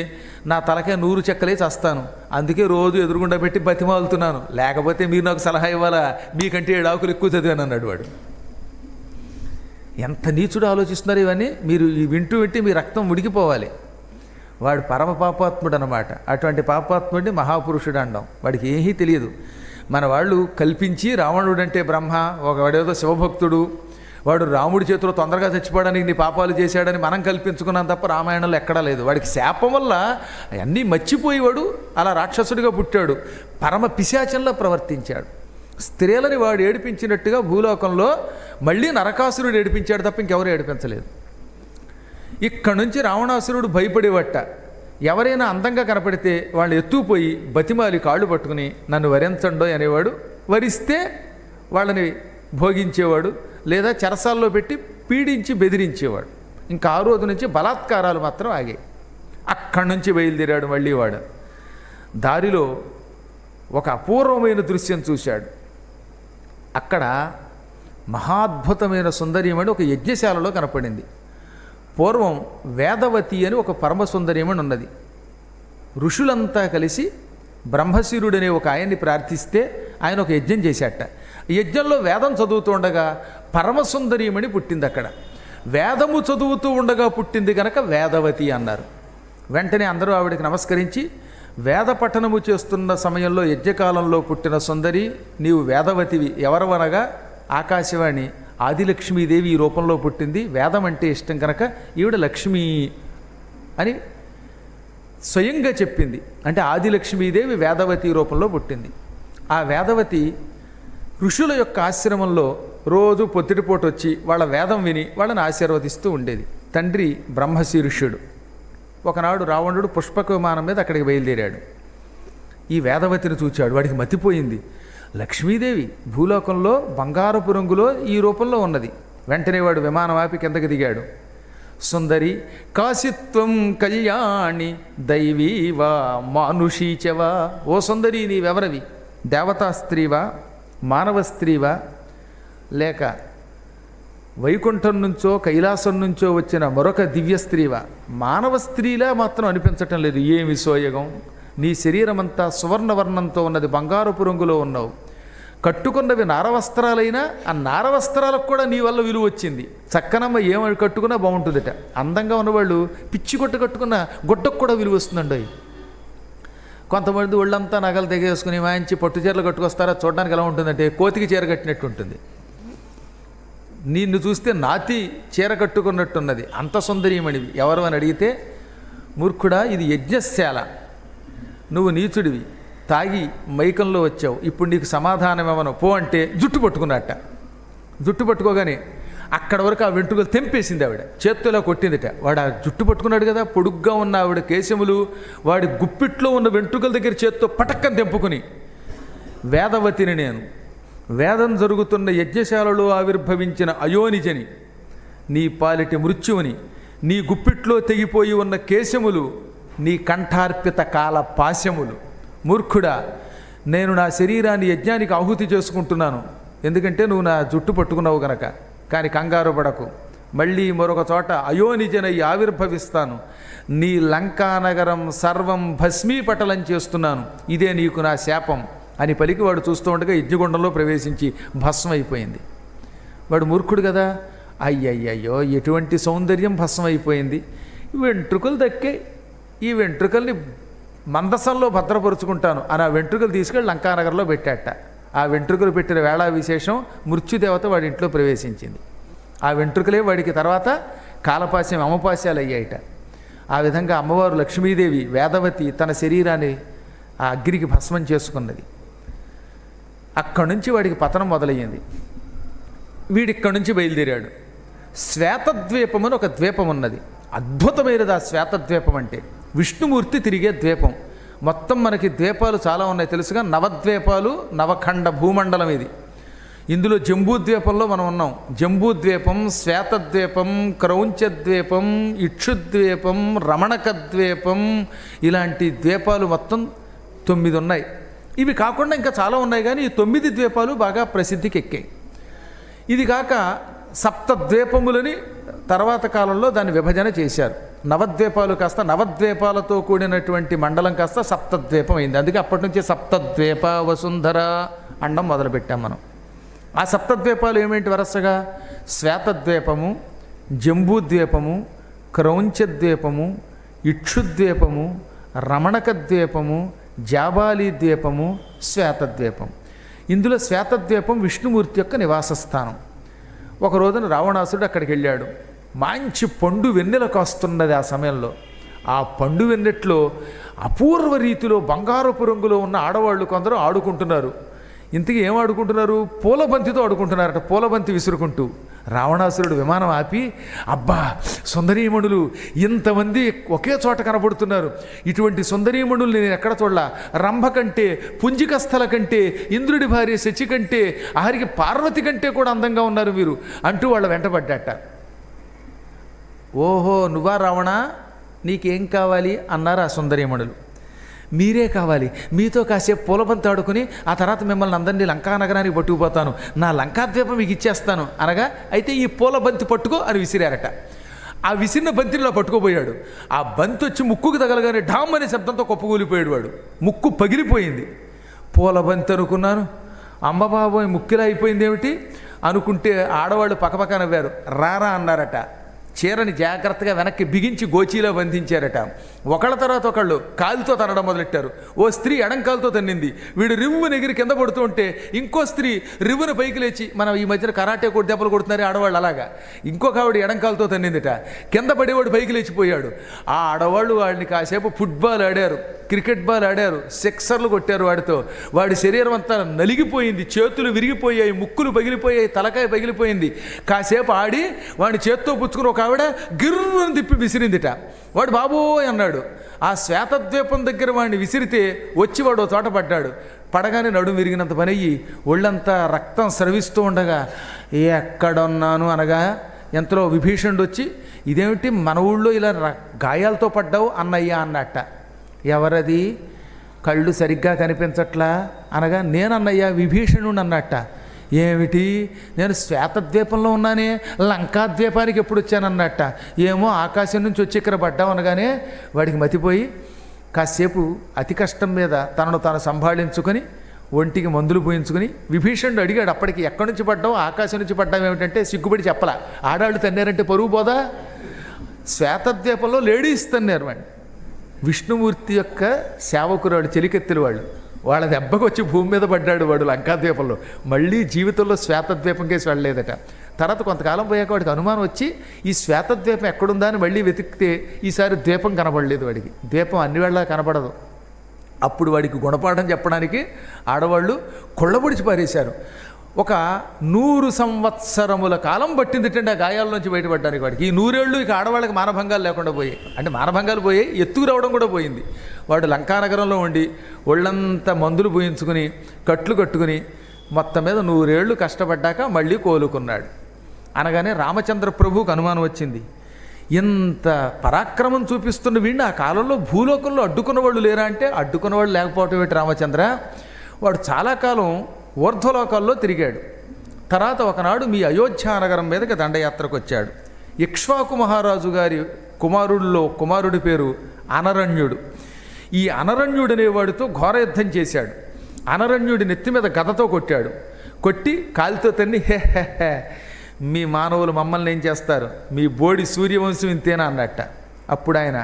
నా తలకే 100 చెక్కలే చేస్తాను, అందుకే రోజు ఎదురుగుండా పెట్టి బతిమాలుతున్నాను, లేకపోతే మీరు నాకు సలహా ఇవ్వాలా, మీకంటే 7 ఆకులు ఎక్కువ చదివాను అన్నాడు వాడు. ఎంత నీచుడు ఆలోచిస్తున్నారు ఇవన్నీ! మీరు వింటూ మీ రక్తం ఉడికిపోవాలి. వాడు పరమ పాపాత్ముడు అన్నమాట. అటువంటి పాపాత్ముడిని మహాపురుషుడు అండం. వాడికి ఏమీ తెలియదు. మన వాళ్ళు కల్పించి రావణుడు అంటే బ్రహ్మ, వాడేదో శివభక్తుడు, వాడు రాముడి చేతిలో తొందరగా చచ్చిపోవడానికి నీ పాపాలు చేశాడని మనం కల్పించుకున్నాం తప్ప రామాయణంలో ఎక్కడా లేదు. వాడికి శాపం వల్ల అన్నీ మర్చిపోయేవాడు, అలా రాక్షసుడిగా పుట్టాడు, పరమ పిశాచంలో ప్రవర్తించాడు. స్త్రీలని వాడు ఏడిపించినట్టుగా భూలోకంలో మళ్ళీ నరకాసురుడు ఏడిపించాడు తప్ప ఇంకెవరు ఏడిపించలేదు. ఇక్కడి నుంచి రావణాసురుడు భయపడేవట. ఎవరైనా అందంగా కనపడితే వాళ్ళు ఎత్తుకుపోయి బతిమాలి కాళ్ళు పట్టుకుని నన్ను వరించండో అనేవాడు. వరిస్తే వాళ్ళని భోగించేవాడు, లేదా చెరసాల్లో పెట్టి పీడించి బెదిరించేవాడు. ఇంకా ఆ రోజు నుంచి బలాత్కారాలు మాత్రం ఆగాయి. అక్కడి నుంచి బయలుదేరాడు మళ్ళీ వాడు. దారిలో ఒక అపూర్వమైన దృశ్యం చూశాడు. అక్కడ మహాద్భుతమైన సుందరీమణి ఒక యజ్ఞశాలలో కనపడింది. పూర్వం వేదవతి అని ఒక పరమసుందరీమణి ఉన్నది. ఋషులంతా కలిసి బ్రహ్మశిరుడనే ఒక ఆయన్ని ప్రార్థిస్తే ఆయన ఒక యజ్ఞం చేశాట. యజ్ఞంలో వేదం చదువుతూ ఉండగా పరమసుందరీమణి పుట్టింది అక్కడ. వేదము చదువుతూ ఉండగా పుట్టింది కనుక వేదవతి అన్నారు. వెంటనే అందరూ ఆవిడకి నమస్కరించి, వేద పఠనము చేస్తున్న సమయంలో యజ్ఞకాలంలో పుట్టిన సుందరి నీవు వేదవతివి, ఎవరవనగా ఆకాశవాణి ఆదిలక్ష్మీదేవి ఈ రూపంలో పుట్టింది, వేదం అంటే ఇష్టం కనుక ఈవిడ లక్ష్మీ అని స్వయంగా చెప్పింది. అంటే ఆదిలక్ష్మీదేవి వేదవతి రూపంలో పుట్టింది. ఆ వేదవతి ఋషుల యొక్క ఆశ్రమంలో రోజు పొత్తిటిపూట వచ్చి వాళ్ళ వేదం విని వాళ్ళని ఆశీర్వదిస్తూ ఉండేది. తండ్రి బ్రహ్మశీర్షుడు. ఒకనాడు రావణుడు పుష్పక విమానం మీద అక్కడికి బయలుదేరాడు. ఈ వేదవతిని చూచాడు, వాడికి మతిపోయింది. లక్ష్మీదేవి భూలోకంలో బంగారపు రంగులో ఈ రూపంలో ఉన్నది. వెంటనే వాడు విమానం ఆపి కిందకి దిగాడు. సుందరి కాశిత్వం కళ్యాణి దైవీవా మానుషీచవా. ఓ సుందరి నీవెవరవి? దేవతా స్త్రీవా, మానవ స్త్రీవా, లేక వైకుంఠం నుంచో కైలాసం నుంచో వచ్చిన మరొక దివ్య స్త్రీవా? మానవ స్త్రీలా మాత్రం అనిపించటం లేదు. ఏమి సోయగం! నీ శరీరమంతా సువర్ణవర్ణంతో ఉన్నది, బంగారపు రంగులో ఉన్నావు. కట్టుకున్నవి నారవస్త్రాలైనా ఆ నారవస్త్రాలకు కూడా నీ వల్ల విలువ వచ్చింది. చక్కనమ్మ ఏమి కట్టుకున్నా బాగుంటుందట. అందంగా ఉన్నవాళ్ళు పిచ్చి కొట్టు కట్టుకున్న గుడ్డకు కూడా విలువ వస్తుందండి. కొంతమంది ఒళ్ళంతా నగలు తెగేసుకుని మంచి పట్టు చీరలు కట్టుకొస్తారా, చూడడానికి ఎలా ఉంటుందంటే కోతికి చీర కట్టినట్టు ఉంటుంది. నిన్ను చూస్తే నాతి చీర కట్టుకున్నట్టున్నది, అంత సుందరీమణివి. ఎవరు అని అడిగితే, మూర్ఖుడా ఇది యజ్ఞశాల, నువ్వు నీచుడివి, తాగి మైకంలో వచ్చావు, ఇప్పుడు నీకు సమాధానం ఏమనో పో అంటే జుట్టు పట్టుకున్నట్ట. జుట్టు పట్టుకోగానే అక్కడ వరకు ఆ వెంట్రుకలు తెంపేసింది ఆవిడ, చేత్తోలా కొట్టిందిట. వాడు ఆ జుట్టు పట్టుకున్నాడు కదా, పొడుగ్గా ఉన్న ఆవిడ కేశములు వాడి గుప్పిట్లో ఉన్న వెంట్రుకల దగ్గర చేత్తో పటక్కని తెంపుకుని, వేదవతిని నేను, వేదం జరుగుతున్న యజ్ఞశాలలో ఆవిర్భవించిన అయోనిజని, నీ పాలిటి మృత్యువుని, నీ గుప్పిట్లో తెగిపోయి ఉన్న కేశములు, నీ కంఠార్పిత కాల పాశములు. మూర్ఖుడా, నేను నా శరీరాన్ని యజ్ఞానికి ఆహుతి చేసుకుంటున్నాను, ఎందుకంటే నువ్వు నా జుట్టు పట్టుకున్నావు గనక. కానీ కంగారు పడకు, మళ్ళీ మరొక చోట అయోనిజనై ఆవిర్భవిస్తాను, నీ లంకానగరం సర్వం భస్మీపటలం చేస్తున్నాను, ఇదే నీకు నా శాపం అని పలికి వాడు చూస్తూ ఉండగా యజ్ఞగుండంలో ప్రవేశించి భస్మైపోయింది. వాడు మూర్ఖుడు కదా, అయ్యయ్యయ్యో ఎటువంటి సౌందర్యం భస్మైపోయింది, వెంట్రుకలు దక్కే, ఈ వెంట్రుకల్ని మందసంలో భద్రపరుచుకుంటాను అని ఆ వెంట్రుకలు తీసుకెళ్ళి లంకానగర్లో పెట్టాట. ఆ వెంట్రుకలు పెట్టిన వేళ విశేషం మృత్యుదేవత వాడి ఇంట్లో ప్రవేశించింది. ఆ వెంట్రుకలే వాడికి తర్వాత కాలపాశ్యం అమపాశ్యాలు అయ్యాయిట. ఆ విధంగా అమ్మవారు లక్ష్మీదేవి వేదవతి తన శరీరాన్ని ఆ అగ్నికి భస్మం చేసుకున్నది. అక్కడి నుంచి వాడికి పతనం మొదలయ్యింది. వీడిక్కడి నుంచి బయలుదేరాడు. శ్వేతద్వీపం అని ఒక ద్వీపం ఉన్నది, అద్భుతమైనది ఆ శ్వేతద్వీపం అంటే. విష్ణుమూర్తి తిరిగే ద్వీపం. మొత్తం మనకి ద్వీపాలు చాలా ఉన్నాయి తెలుసుగా, నవద్వీపాలు, నవఖండ భూమండలం ఇది. ఇందులో జంబూద్వీపంలో మనం ఉన్నాం. జంబూద్వీపం, శ్వేతద్వీపం, క్రౌంచద్వీపం, ఇక్షుద్వీపం, రమణకద్వీపం, ఇలాంటి ద్వీపాలు మొత్తం 9 ఉన్నాయి. ఇవి కాకుండా ఇంకా చాలా ఉన్నాయి, కానీ ఈ 9 ద్వీపాలు బాగా ప్రసిద్ధికి ఎక్కాయి. ఇది కాక సప్తద్వీపములని తర్వాత కాలంలో దాన్ని విభజన చేశారు. నవద్వీపాలు కాస్త నవద్వీపాలతో కూడినటువంటి మండలం కాస్త సప్తద్వీపం అయింది. అందుకే అప్పటి నుంచి సప్తద్వీప వసుంధర అండం మొదలుపెట్టాం మనం. ఆ సప్తద్వీపాలు ఏమేంటి వరసగా? శ్వేతద్వీపము, జంబూద్వీపము, క్రౌంచద్వీపము, ఇక్షుద్వీపము, రమణకద్వీపము, జాబాలి ద్వీపము, శ్వేతద్వీపం. ఇందులో శ్వేతద్వీపం విష్ణుమూర్తి యొక్క నివాస స్థానం. ఒక రోజున రావణాసురుడు అక్కడికి వెళ్ళాడు. మంచి పండు వెన్నెల కాస్తున్నది ఆ సమయంలో. ఆ పండు వెన్నెట్లో అపూర్వ రీతిలో బంగారపు రంగులో ఉన్న ఆడవాళ్ళు కొందరు ఆడుకుంటున్నారు. ఇంతకీ ఏం ఆడుకుంటున్నారు? పూలబంతితో ఆడుకుంటున్నారట, పూలబంతి విసురుకుంటూ. రావణాసురుడు విమానం ఆపి, అబ్బా సుందరీమణులు ఇంతమంది ఒకే చోట కనబడుతున్నారు, ఇటువంటి సుందరీమణులు నేను ఎక్కడ చూడలా, రంభ కంటే, పుంజికస్థల కంటే, ఇంద్రుడి భార్య శచి కంటే, ఆఖరికి పార్వతి కంటే కూడా అందంగా ఉన్నారు మీరు అంటూ వాళ్ళ వెంటబడ్డట. ఓహో నువ్వా రావణ, నీకేం కావాలి అన్నారు ఆ సుందరీమణులు. మీరే కావాలి, మీతో కాసేపు పూలబంతి ఆడుకుని ఆ తర్వాత మిమ్మల్ని అందరినీ లంకానగరానికి పట్టుకుపోతాను, నా లంకాద్వీపం మీకు ఇచ్చేస్తాను అనగా, అయితే ఈ పూలబంతి పట్టుకో అని విసిరారట. ఆ విసిరిన బంతిలో పట్టుకోపోయాడు. ఆ బంతి వచ్చి ముక్కుకు తగలగానే ఢామ్ అనే శబ్దంతో కుప్పకూలిపోయాడు వాడు. ముక్కు పగిలిపోయింది. పూలబంతి అనుకున్నాను, అమ్మ బాబోయ్ ముక్కిలా అయిపోయింది ఏమిటి అనుకుంటే ఆడవాళ్ళు పక్కపక్క నవ్వారు. రారా అన్నారట. చీరని జాగ్రత్తగా వెనక్కి బిగించి గోచీలో బంధించారట. ఒకళ్ళ తర్వాత ఒకళ్ళు కాలుతో తనడం మొదలెట్టారు. ఓ స్త్రీ ఎడంకాలతో తన్నింది. వీడు రివ్వును ఎగిరి కింద పడుతూ ఉంటే ఇంకో స్త్రీ రివ్వును పైకి లేచి, మనం ఈ మధ్యన కరాటే కొట్టి దెబ్బలు కొడుతున్నారు ఆడవాళ్ళు అలాగా, ఇంకొక ఆవిడ ఎడంకాలతో తన్నిందిట. కింద పడేవాడు పైకి లేచిపోయాడు. ఆ ఆడవాళ్ళు వాడిని కాసేపు ఫుట్బాల్ ఆడారు, క్రికెట్ బాల్ ఆడారు, సిక్సర్లు కొట్టారు వాడితో. వాడి శరీరం అంతా నలిగిపోయింది, చేతులు విరిగిపోయాయి, ముక్కులు పగిలిపోయాయి, తలకాయ పగిలిపోయింది. కాసేపు ఆడి వాడిని చేత్తో పుచ్చుకుని ఒక ఆవిడ గిర్రుని తిప్పి విసిరిందిట. వాడు బాబోయ్ అన్నాడు. ఆ శ్వేతద్వీపం దగ్గర వాడిని విసిరితే వచ్చి వాడు ఓ చోట పడ్డాడు. పడగానే నడుము విరిగినంత పని అయ్యి ఒళ్ళంతా రక్తం స్రవిస్తూ ఉండగా ఎక్కడున్నాను అనగా ఎంతలో విభీషణుడు వచ్చి, ఇదేమిటి మన ఊళ్ళో ఇలా గాయాలతో పడ్డావు అన్నయ్య అన్నట్ట. ఎవరది? కళ్ళు సరిగ్గా కనిపించట్లా అనగా నేనన్నయ్య విభీషణుడు అన్నట్ట. ఏమిటి? నేను శ్వేతద్వీపంలో ఉన్నానే, లంకాద్వీపానికి ఎప్పుడు వచ్చానన్నట్ట. ఏమో ఆకాశం నుంచి వచ్చి ఇక్కడ పడ్డాం అనగానే వాడికి మతిపోయి కాసేపు అతి కష్టం మీద తనను తాను సంభాళించుకొని ఒంటికి మందులు పోయించుకుని విభీషణుడు అడిగాడు అప్పటికి, ఎక్కడి నుంచి పడ్డావు? ఆకాశం నుంచి పడ్డావు ఏమిటంటే సిగ్గుపడి చెప్పలా. ఆడాళ్ళు తన్నారంటే పరువు పోదా? శ్వేతద్వీపంలో లేడీస్ తన్నారు వాడిని. విష్ణుమూర్తి యొక్క సేవకురాడు చెలికెత్తులు వాళ్ళు, వాళ్ళ దెబ్బకు వచ్చి భూమి మీద పడ్డాడు వాడు లంకాద్వీపంలో. మళ్ళీ జీవితంలో శ్వేతద్వీపం కేసి వెళ్ళలేదట. తర్వాత కొంతకాలం పోయాక వాడికి అనుమానం వచ్చి ఈ శ్వేతద్వీపం ఎక్కడుందా అని మళ్ళీ వెతికితే ఈసారి ద్వీపం కనబడలేదు వాడికి. ద్వీపం అన్ని వేళ కనబడదు. అప్పుడు వాడికి గుణపాఠం చెప్పడానికి ఆడవాళ్ళు కొళ్ళబొడిచి పారేశారు. ఒక 100 సంవత్సరముల కాలం పట్టిందిటండి ఆ గాయాల నుంచి బయటపడడానికి వాడికి. ఈ 100 ఏళ్ళు ఇక ఆడవాళ్ళకి మానభంగాలు లేకుండా పోయాయి. అంటే మానభంగాలు పోయాయి, ఎత్తుకు రావడం కూడా పోయింది. వాడు లంకానగరంలో ఉండి ఒళ్ళంతా మందులు పోయించుకుని కట్లు కట్టుకుని మొత్తం మీద 100 ఏళ్ళు కష్టపడ్డాక మళ్ళీ కోలుకున్నాడు. అనగానే రామచంద్ర ప్రభువుకు అనుమానం వచ్చింది. ఇంత పరాక్రమం చూపిస్తున్న వీడిని ఆ కాలంలో భూలోకంలో అడ్డుకున్న వాళ్ళు లేరా అంటే అడ్డుకున్న వాళ్ళు లేకపోవటం ఏంటి రామచంద్ర? వాడు చాలా కాలం ఊర్ధ్వలోకాల్లో తిరిగాడు. తర్వాత ఒకనాడు మీ అయోధ్య నగరం మీదకి దండయాత్రకు వచ్చాడు. ఇక్ష్వాకు మహారాజు గారి కుమారుడి పేరు అనరణ్యుడు. ఈ అనరణ్యుడు అనేవాడితో ఘోర యుద్ధం చేశాడు. అనరణ్యుడి నెత్తి మీద గదతో కొట్టాడు. కొట్టి కాలితో తన్ని హే హే హే మీ మానవులు మమ్మల్ని ఏం చేస్తారు, మీ బోడి సూర్యవంశం ఇంతేనా అన్నట్ట. అప్పుడు ఆయన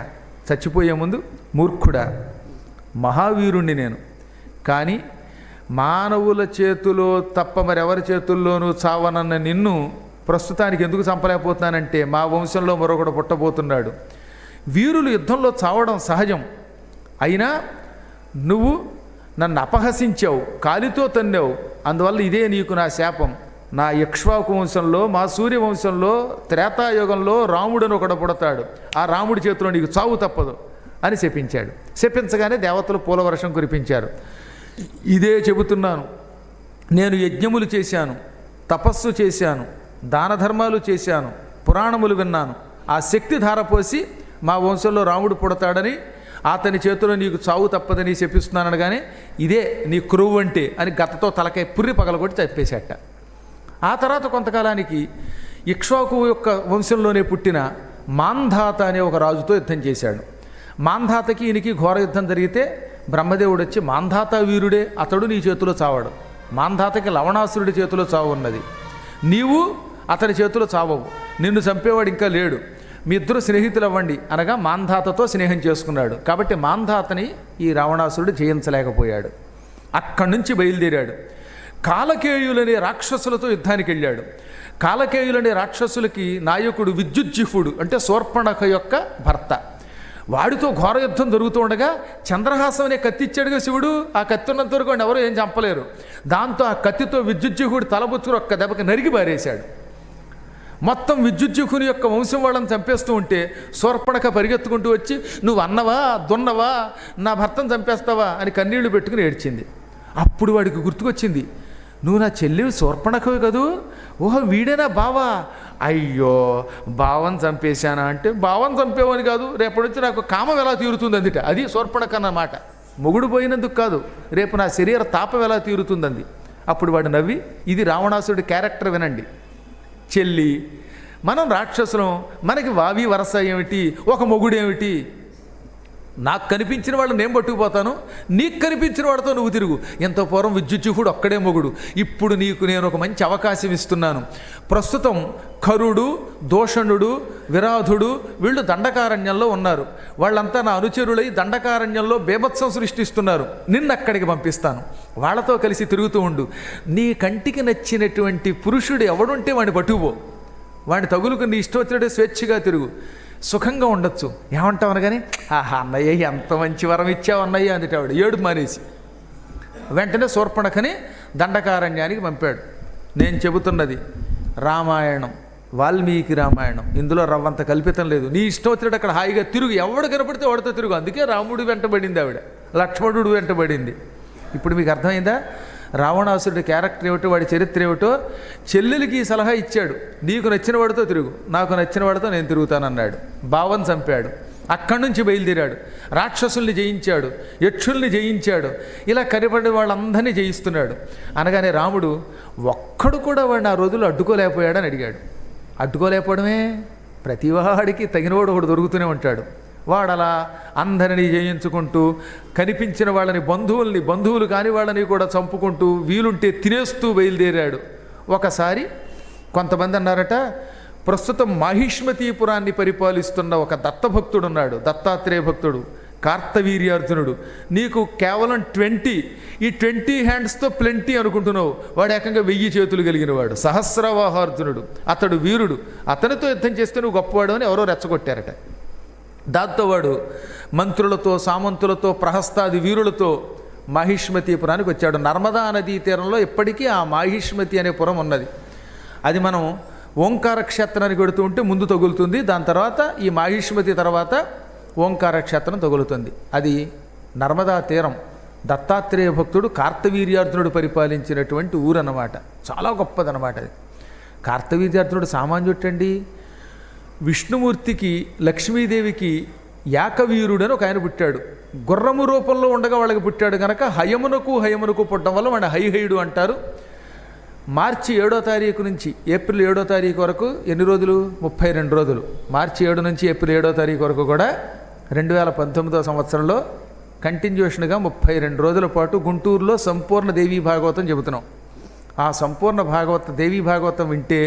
చచ్చిపోయే ముందు, మూర్ఖుడా, మహావీరుణ్ణి నేను, కానీ మానవుల చేతిలో తప్ప మరెవరి చేతుల్లోనూ చావనన్న నిన్ను ప్రస్తుతానికి ఎందుకు చంపలేకపోతున్నానంటే మా వంశంలో మరొకడు పుట్టబోతున్నాడు. వీరులు యుద్ధంలో చావడం సహజం. అయినా నువ్వు నన్ను అపహసించావు, కాలితో తన్నావు, అందువల్ల ఇదే నీకు నా శాపం. నా ఇక్ష్వాకు వంశంలో, మా సూర్యవంశంలో త్రేతాయుగంలో రాముడని ఒకడు పుడతాడు, ఆ రాముడి చేతిలో నీకు చావు తప్పదు అని శపించాడు. శపించగానే దేవతలు పూలవర్షం కురిపించారు. ఇదే చెబుతున్నాను, నేను యజ్ఞములు చేశాను, తపస్సు చేశాను, దాన ధర్మాలు చేశాను, పురాణములు విన్నాను. ఆ శక్తి ధారపోసి మా వంశంలో రాముడు పుడతాడని, అతని చేతిలో నీకు చావు తప్పదని శపిస్తున్నాను అనగానే ఇదే నీ క్రొవ్వు అంటే అని గతతో తలకాయ పుర్రి పగలగొట్టి చంపేశాట. ఆ తర్వాత కొంతకాలానికి ఇక్ష్వాకు యొక్క వంశంలోనే పుట్టిన మాంధాత అనే ఒక రాజుతో యుద్ధం చేశాడు. మాంధాతకి ఈయనకి ఘోర యుద్ధం జరిగితే బ్రహ్మదేవుడు వచ్చి, మాంధాత వీరుడే, అతడు నీ చేతిలో చావడు. మాంధాతకి లవణాసురుడి చేతిలో చావు ఉన్నది, నీవు అతని చేతిలో చావవు, నిన్ను చంపేవాడు ఇంకా లేడు, మీ ఇద్దరు స్నేహితులు అవ్వండి అనగా మాంధాతతో స్నేహం చేసుకున్నాడు. కాబట్టి మాంధాతని ఈ రావణాసురుడు జయించలేకపోయాడు. అక్కడి నుంచి బయలుదేరాడు. కాలకేయులనే రాక్షసులతో యుద్ధానికి వెళ్ళాడు. కాలకేయులనే రాక్షసులకి నాయకుడు విద్యుజ్జిహ్వుడు, అంటే శూర్పణఖ యొక్క భర్త. వాడితో ఘోర యుద్ధం జరుగుతూ ఉండగా చంద్రహాసం అనే కత్తి ఇచ్చాడుగా శివుడు. ఆ కత్తి ఉన్నంత వరకు వాడిని ఎవరో ఏం చంపలేరు. దాంతో ఆ కత్తితో విద్యుజ్జిహ్వుడు తలబుచ్చుకుని ఒక్క దెబ్బకి నరికి పారేశాడు. మొత్తం విద్యుజ్జిహ్వుని యొక్క వంశం వాళ్ళని చంపేస్తూ ఉంటే శూర్పణఖ పరిగెత్తుకుంటూ వచ్చి, నువ్వు అన్నవా, దున్నవా, నా భర్తను చంపేస్తావా అని కన్నీళ్లు పెట్టుకుని ఏడ్చింది. అప్పుడు వాడికి గుర్తుకొచ్చింది, నువ్వు నా చెల్లి శూర్పణఖవి కదూ, ఓహో వీడేనా బావా, అయ్యో బావని చంపేశానా అంటే, బావని చంపేవని కాదు, రేపటి నుంచి నాకు కామం ఎలా తీరుతుంది అందుట. అది శూర్పణఖ అన్నమాట. మొగుడు పోయినందుకు కాదు, రేపు నా శరీర తాపం ఎలా తీరుతుందంది. అప్పుడు వాడు నవ్వి, ఇది రావణాసుడి క్యారెక్టర్ వినండి. చెల్లి, మనం రాక్షసులం, మనకి వావి వరస ఏమిటి, ఒక మొగుడేమిటి, నాకు కనిపించిన వాళ్ళు నేను పట్టుకుపోతాను, నీకు కనిపించిన వాడితో నువ్వు తిరుగు. ఎంతో పూర్వం విద్యుజ్జుహుడు ఒక్కడే మొగుడు, ఇప్పుడు నీకు నేను ఒక మంచి అవకాశం ఇస్తున్నాను. ప్రస్తుతం కరుడు, దోషణుడు, విరాధుడు వీళ్ళు దండకారణ్యంలో ఉన్నారు. వాళ్ళంతా నా అనుచరులై దండకారణ్యంలో బేభత్సం సృష్టిస్తున్నారు. నిన్ను అక్కడికి పంపిస్తాను, వాళ్ళతో కలిసి తిరుగుతూ ఉండు. నీ కంటికి నచ్చినటువంటి పురుషుడు ఎవడుంటే వాడిని పట్టుకుపో, వాడిని తగులుకు నీ ఇష్టం వచ్చినట్టు స్వేచ్ఛగా తిరుగు, సుఖంగా ఉండొచ్చు. ఏమంటావు అనగానే, ఆహా అన్నయ్య ఎంత మంచి వరం ఇచ్చావు అన్నయ్య అందుట ఆవిడ ఏడుపు మానేసి వెంటనే శూర్పణఖని దండకారణ్యానికి పంపాడు. నేను చెబుతున్నది రామాయణం, వాల్మీకి రామాయణం, ఇందులో రవ్వంత కల్పితం లేదు. నీ ఇష్టం వచ్చినట్టు అక్కడ హాయిగా తిరుగు, ఎవడు కనపడితే వాడితో తిరుగు. అందుకే రాముడు వెంటబడింది ఆవిడ, లక్ష్మణుడు వెంటబడింది. ఇప్పుడు మీకు అర్థమైందా రావణాసురుడి క్యారెక్టర్ ఏమిటో, వాడి చరిత్ర ఏమిటో? చెల్లెలికి సలహా ఇచ్చాడు, నీకు నచ్చిన వాడితో తిరుగు, నాకు నచ్చిన వాడితో నేను తిరుగుతానన్నాడు. బావని చంపాడు, అక్కడి నుంచి బయలుదేరాడు, రాక్షసుల్ని జయించాడు, యక్షుల్ని జయించాడు, ఇలా కనిపడిన వాళ్ళందరినీ జయిస్తున్నాడు. అనగానే రాముడు ఒక్కడు కూడా వాడిని ఆ రోజులు అడ్డుకోలేకపోయాడని అడిగాడు. అడ్డుకోలేకపోవడమే, ప్రతివాడికి తగినవాడు ఒకడు దొరుకుతూనే ఉంటాడు. వాడలా అందరినీ జయించుకుంటూ కనిపించిన వాళ్ళని, బంధువులు కాని వాళ్ళని కూడా చంపుకుంటూ వీలుంటే తినేస్తూ బయలుదేరాడు. ఒకసారి కొంతమంది అన్నారట, ప్రస్తుతం మాహిష్మతీపురాన్ని పరిపాలిస్తున్న ఒక దత్తభక్తుడున్నాడు, దత్తాత్రేయ భక్తుడు, కార్తవీర్యార్జునుడు. నీకు కేవలం 20, ఈ 20 హ్యాండ్స్తో ప్లెంటీ అనుకుంటున్నావు, వాడు ఏకంగా 1000 చేతులు కలిగిన వాడు, సహస్రవాహార్జునుడు. అతడు వీరుడు, అతనితో యుద్ధం చేస్తే నువ్వు గొప్పవాడు అని ఎవరో రెచ్చగొట్టారట. దాంతో వాడు మంత్రులతో, సామంతులతో, ప్రహస్తాది వీరులతో మాహిష్మతీపురానికి వచ్చాడు. నర్మదా నదీ తీరంలో ఇప్పటికీ ఆ మాహిష్మతి అనే పురం ఉన్నది. అది మనం ఓంకార క్షేత్రానికి వెడుతూ ఉంటే ముందు తగులుతుంది, దాని తర్వాత ఈ మాహిష్మతి తర్వాత ఓంకార క్షేత్రం తగులుతుంది. అది నర్మదా తీరం. దత్తాత్రేయ భక్తుడు కార్తవీర్యార్జునుడు పరిపాలించినటువంటి ఊరు అన్నమాట. చాలా గొప్పదన్నమాట అది. కార్తవీర్యార్జునుడు సామాన్యుటండి. విష్ణుమూర్తికి, లక్ష్మీదేవికి యాకవీరుడని ఒక ఆయన పుట్టాడు. గుర్రము రూపంలో ఉండగా వాళ్ళకి పుట్టాడు కనుక హయమునకు పుట్టడం వల్ల వాడిని హైహయుడు అంటారు. మార్చి 7వ తారీఖు నుంచి ఏప్రిల్ 7వ తారీఖు వరకు ఎన్ని రోజులు? 32 రోజులు. మార్చి 7 నుంచి ఏప్రిల్ 7వ తారీఖు వరకు కూడా 2019వ సంవత్సరంలో కంటిన్యూషన్గా 32 రోజుల పాటు గుంటూరులో సంపూర్ణ దేవీ భాగవతం చెబుతున్నాం. ఆ సంపూర్ణ దేవీ భాగవతం వింటే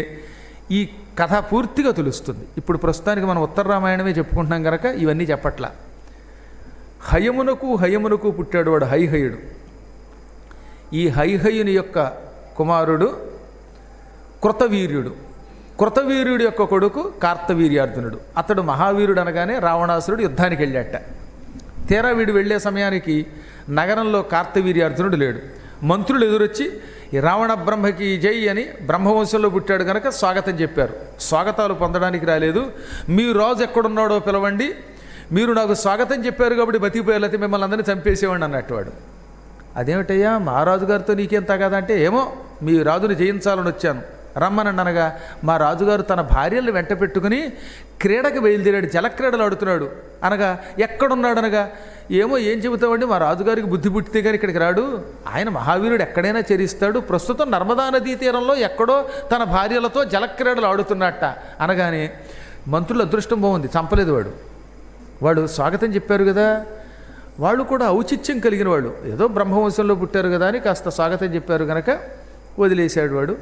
ఈ కథ పూర్తిగా తెలుస్తుంది. ఇప్పుడు ప్రస్తుతానికి మనం ఉత్తర రామాయణమే చెప్పుకుంటున్నాం కనుక ఇవన్నీ చెప్పట్లా. హయమునకు పుట్టాడు వాడు హైహయుడు. ఈ హైహయుని యొక్క కుమారుడు కృతవీర్యుడు. కృతవీర్యుడి యొక్క కొడుకు కార్తవీర్యార్జునుడు. అతడు మహావీరుడు అనగానే రావణాసురుడు యుద్ధానికి వెళ్ళాట. తీరా వీడు వెళ్ళే సమయానికి నగరంలో కార్తవీర్యార్జునుడు లేడు. మంత్రులు ఎదురొచ్చి రావణ బ్రహ్మకి జై అని బ్రహ్మవంశంలో పుట్టాడు కనుక స్వాగతం చెప్పారు. స్వాగతాలు పొందడానికి రాలేదు. మీ రాజు ఎక్కడున్నాడో పిలవండి, మీరు నాకు స్వాగతం చెప్పారు కాబట్టి బతికిపోయేలైతే మిమ్మల్ని అందరినీ చంపేసేవాడిని అన్నట్టు వాడు. అదేమిటయ్యా మా రాజుగారితో నీకేం తగదంటే, ఏమో మీ రాజుని జయించాలని వచ్చాను రమ్మనండి అనగా, మా రాజుగారు తన భార్యలను వెంట పెట్టుకుని క్రీడకి బయలుదేరాడు, జలక్రీడలు ఆడుతున్నాడు అనగా, ఎక్కడున్నాడు అనగా, ఏమో ఏం చెబుతామండి, మా రాజుగారికి బుద్ధి పుట్టితే కానీ ఇక్కడికి రాడు, ఆయన మహావీరుడు ఎక్కడైనా చరిస్తాడు, ప్రస్తుతం నర్మదా నదీ తీరంలో ఎక్కడో తన భార్యలతో జలక్రీడలు ఆడుతున్నట్ట అనగానే మంత్రుల అదృష్టం బాగుంది, చంపలేదు వాడు స్వాగతం చెప్పారు కదా, వాళ్ళు కూడా ఔచిత్యం కలిగిన వాళ్ళు, ఏదో బ్రహ్మవంశంలో పుట్టారు కదా అని కాస్త స్వాగతం చెప్పారు కనుక వదిలేశాడు వాడు.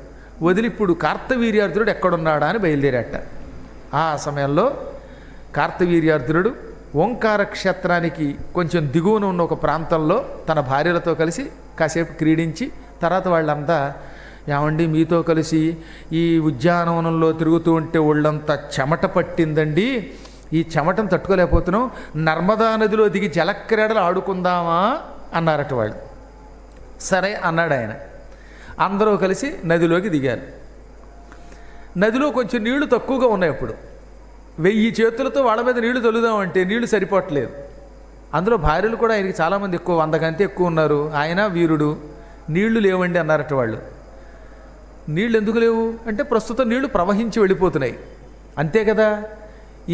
వదిలి ఇప్పుడు కార్తవీర్యార్జునుడు ఎక్కడున్నాడా అని బయలుదేరాట. ఆ సమయంలో కార్తవీర్యార్జునుడు ఓంకార క్షేత్రానికి కొంచెం దిగువన ఉన్న ఒక ప్రాంతంలో తన భార్యలతో కలిసి కాసేపు క్రీడించి, తర్వాత వాళ్ళంతా, ఏమండి మీతో కలిసి ఈ ఉద్యానవనంలో తిరుగుతూ ఉంటే ఒళ్ళంతా చెమట పట్టిందండి, ఈ చెమటను తట్టుకోలేకపోతున్నాం, నర్మదా నదిలో దిగి జలక్రీడలు ఆడుకుందామా అన్నారట వాళ్ళు. సరే అన్నాడు ఆయన. అందరూ కలిసి నదిలోకి దిగారు. నదిలో కొంచెం నీళ్లు తక్కువగా ఉన్నాయి. అప్పుడు 1000 చేతులతో వాళ్ళ మీద నీళ్లు తొలుదామంటే నీళ్లు సరిపోవట్లేదు. అందులో భార్యలు కూడా ఆయనకి చాలామంది ఎక్కువ, 100 కంటే ఎక్కువ ఉన్నారు. ఆయన వీరుడు. నీళ్లు లేవండి అన్నారట వాళ్ళు. నీళ్ళు ఎందుకు లేవు అంటే, ప్రస్తుతం నీళ్లు ప్రవహించి వెళ్ళిపోతున్నాయి అంతే కదా,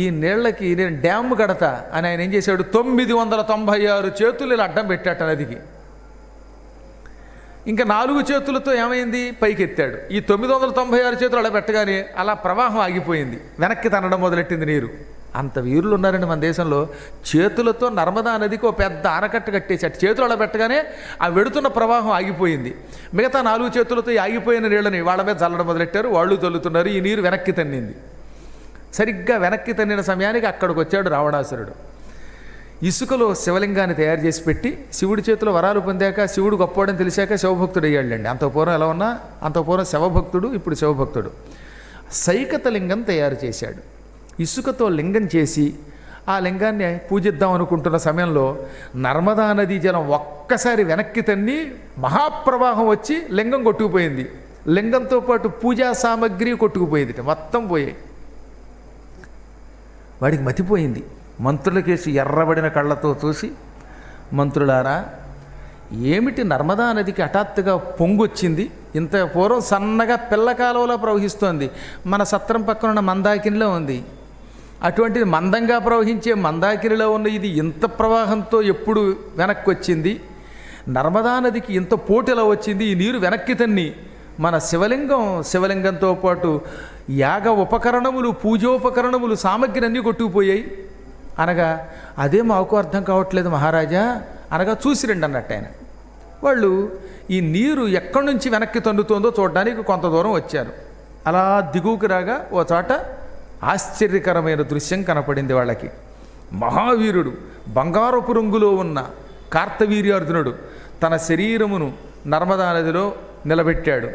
ఈ నీళ్ళకి నేను డ్యామ్ కడతా అని ఆయన ఏం చేశాడు, 996 చేతులు ఇలా అడ్డం పెట్టాట నదికి. ఇంకా 4 చేతులతో ఏమైంది, పైకెత్తాడు. ఈ 996 చేతులు అలా పెట్టగానే అలా ప్రవాహం ఆగిపోయింది, వెనక్కి తనడం మొదలెట్టింది నీరు. అంత వీరులు ఉన్నారండి మన దేశంలో. చేతులతో నర్మదా నదికి ఒక పెద్ద ఆనకట్ట కట్టేశాడు. చేతులు అలా పెట్టగానే ఆ వెడుతున్న ప్రవాహం ఆగిపోయింది. మిగతా 4 చేతులతో ఈ ఆగిపోయిన నీళ్ళని వాళ్ళ మీద చల్లడం మొదలెట్టారు. వాళ్ళు చల్లుతున్నారు. ఈ నీరు వెనక్కి తన్నింది. సరిగ్గా వెనక్కి తన్నిన సమయానికి అక్కడికి వచ్చాడు రావణాసురుడు. ఇసుకలో శివలింగాన్ని తయారు చేసి పెట్టి శివుడి చేతిలో వరాలు పొందాక శివుడు గొప్పవాడని తెలిసాక శివభక్తుడు అయ్యాడండి. అంతపూర్వం ఎలా ఉన్నా అంతపూర్వం శివభక్తుడు, ఇప్పుడు శివభక్తుడు. సైకత లింగం తయారు చేశాడు. ఇసుకతో లింగం చేసి ఆ లింగాన్ని పూజిద్దాం అనుకుంటున్న సమయంలో నర్మదా నదీ జలం ఒక్కసారి వెనక్కి తన్ని మహాప్రవాహం వచ్చి లింగం కొట్టుకుపోయింది. లింగంతో పాటు పూజా సామగ్రి కొట్టుకుపోయింది. మొత్తం పోయాయి. వాడికి మతిపోయింది. మంత్రులకేసి ఎర్రబడిన కళ్ళతో చూసి, మంత్రులారా, ఏమిటి నర్మదా నదికి హఠాత్తుగా పొంగొచ్చింది? ఇంత పూర్వం సన్నగా పిల్ల కాలువలో ప్రవహిస్తోంది. మన సత్రం పక్కన ఉన్న మందాకినిలో ఉంది. అటువంటిది మందంగా ప్రవహించే మందాకినిలో ఉన్న ఇది ఇంత ప్రవాహంతో ఎప్పుడు వెనక్కి వచ్చింది? నర్మదా నదికి ఇంత పోటెలా వచ్చింది? ఈ నీరు వెనక్కి తన్ని మన శివలింగంతో పాటు యాగ ఉపకరణములు, పూజోపకరణములు, సామగ్రి అన్నీ కొట్టుకుపోయాయి అనగా, అదే మాకు అర్థం కావట్లేదు మహారాజా అనగా, చూసిరండి అన్నట్టు ఆయన. వాళ్ళు ఈ నీరు ఎక్కడి నుంచి వెనక్కి తన్నుతోందో చూడడానికి కొంత దూరం వచ్చారు. అలా దిగువకు రాగా ఓ చోట ఆశ్చర్యకరమైన దృశ్యం కనపడింది వాళ్ళకి. మహావీరుడు, బంగారపు రంగులో ఉన్న కార్తవీర్యార్జునుడు తన శరీరమును నర్మదా నదిలో నిలబెట్టాడు.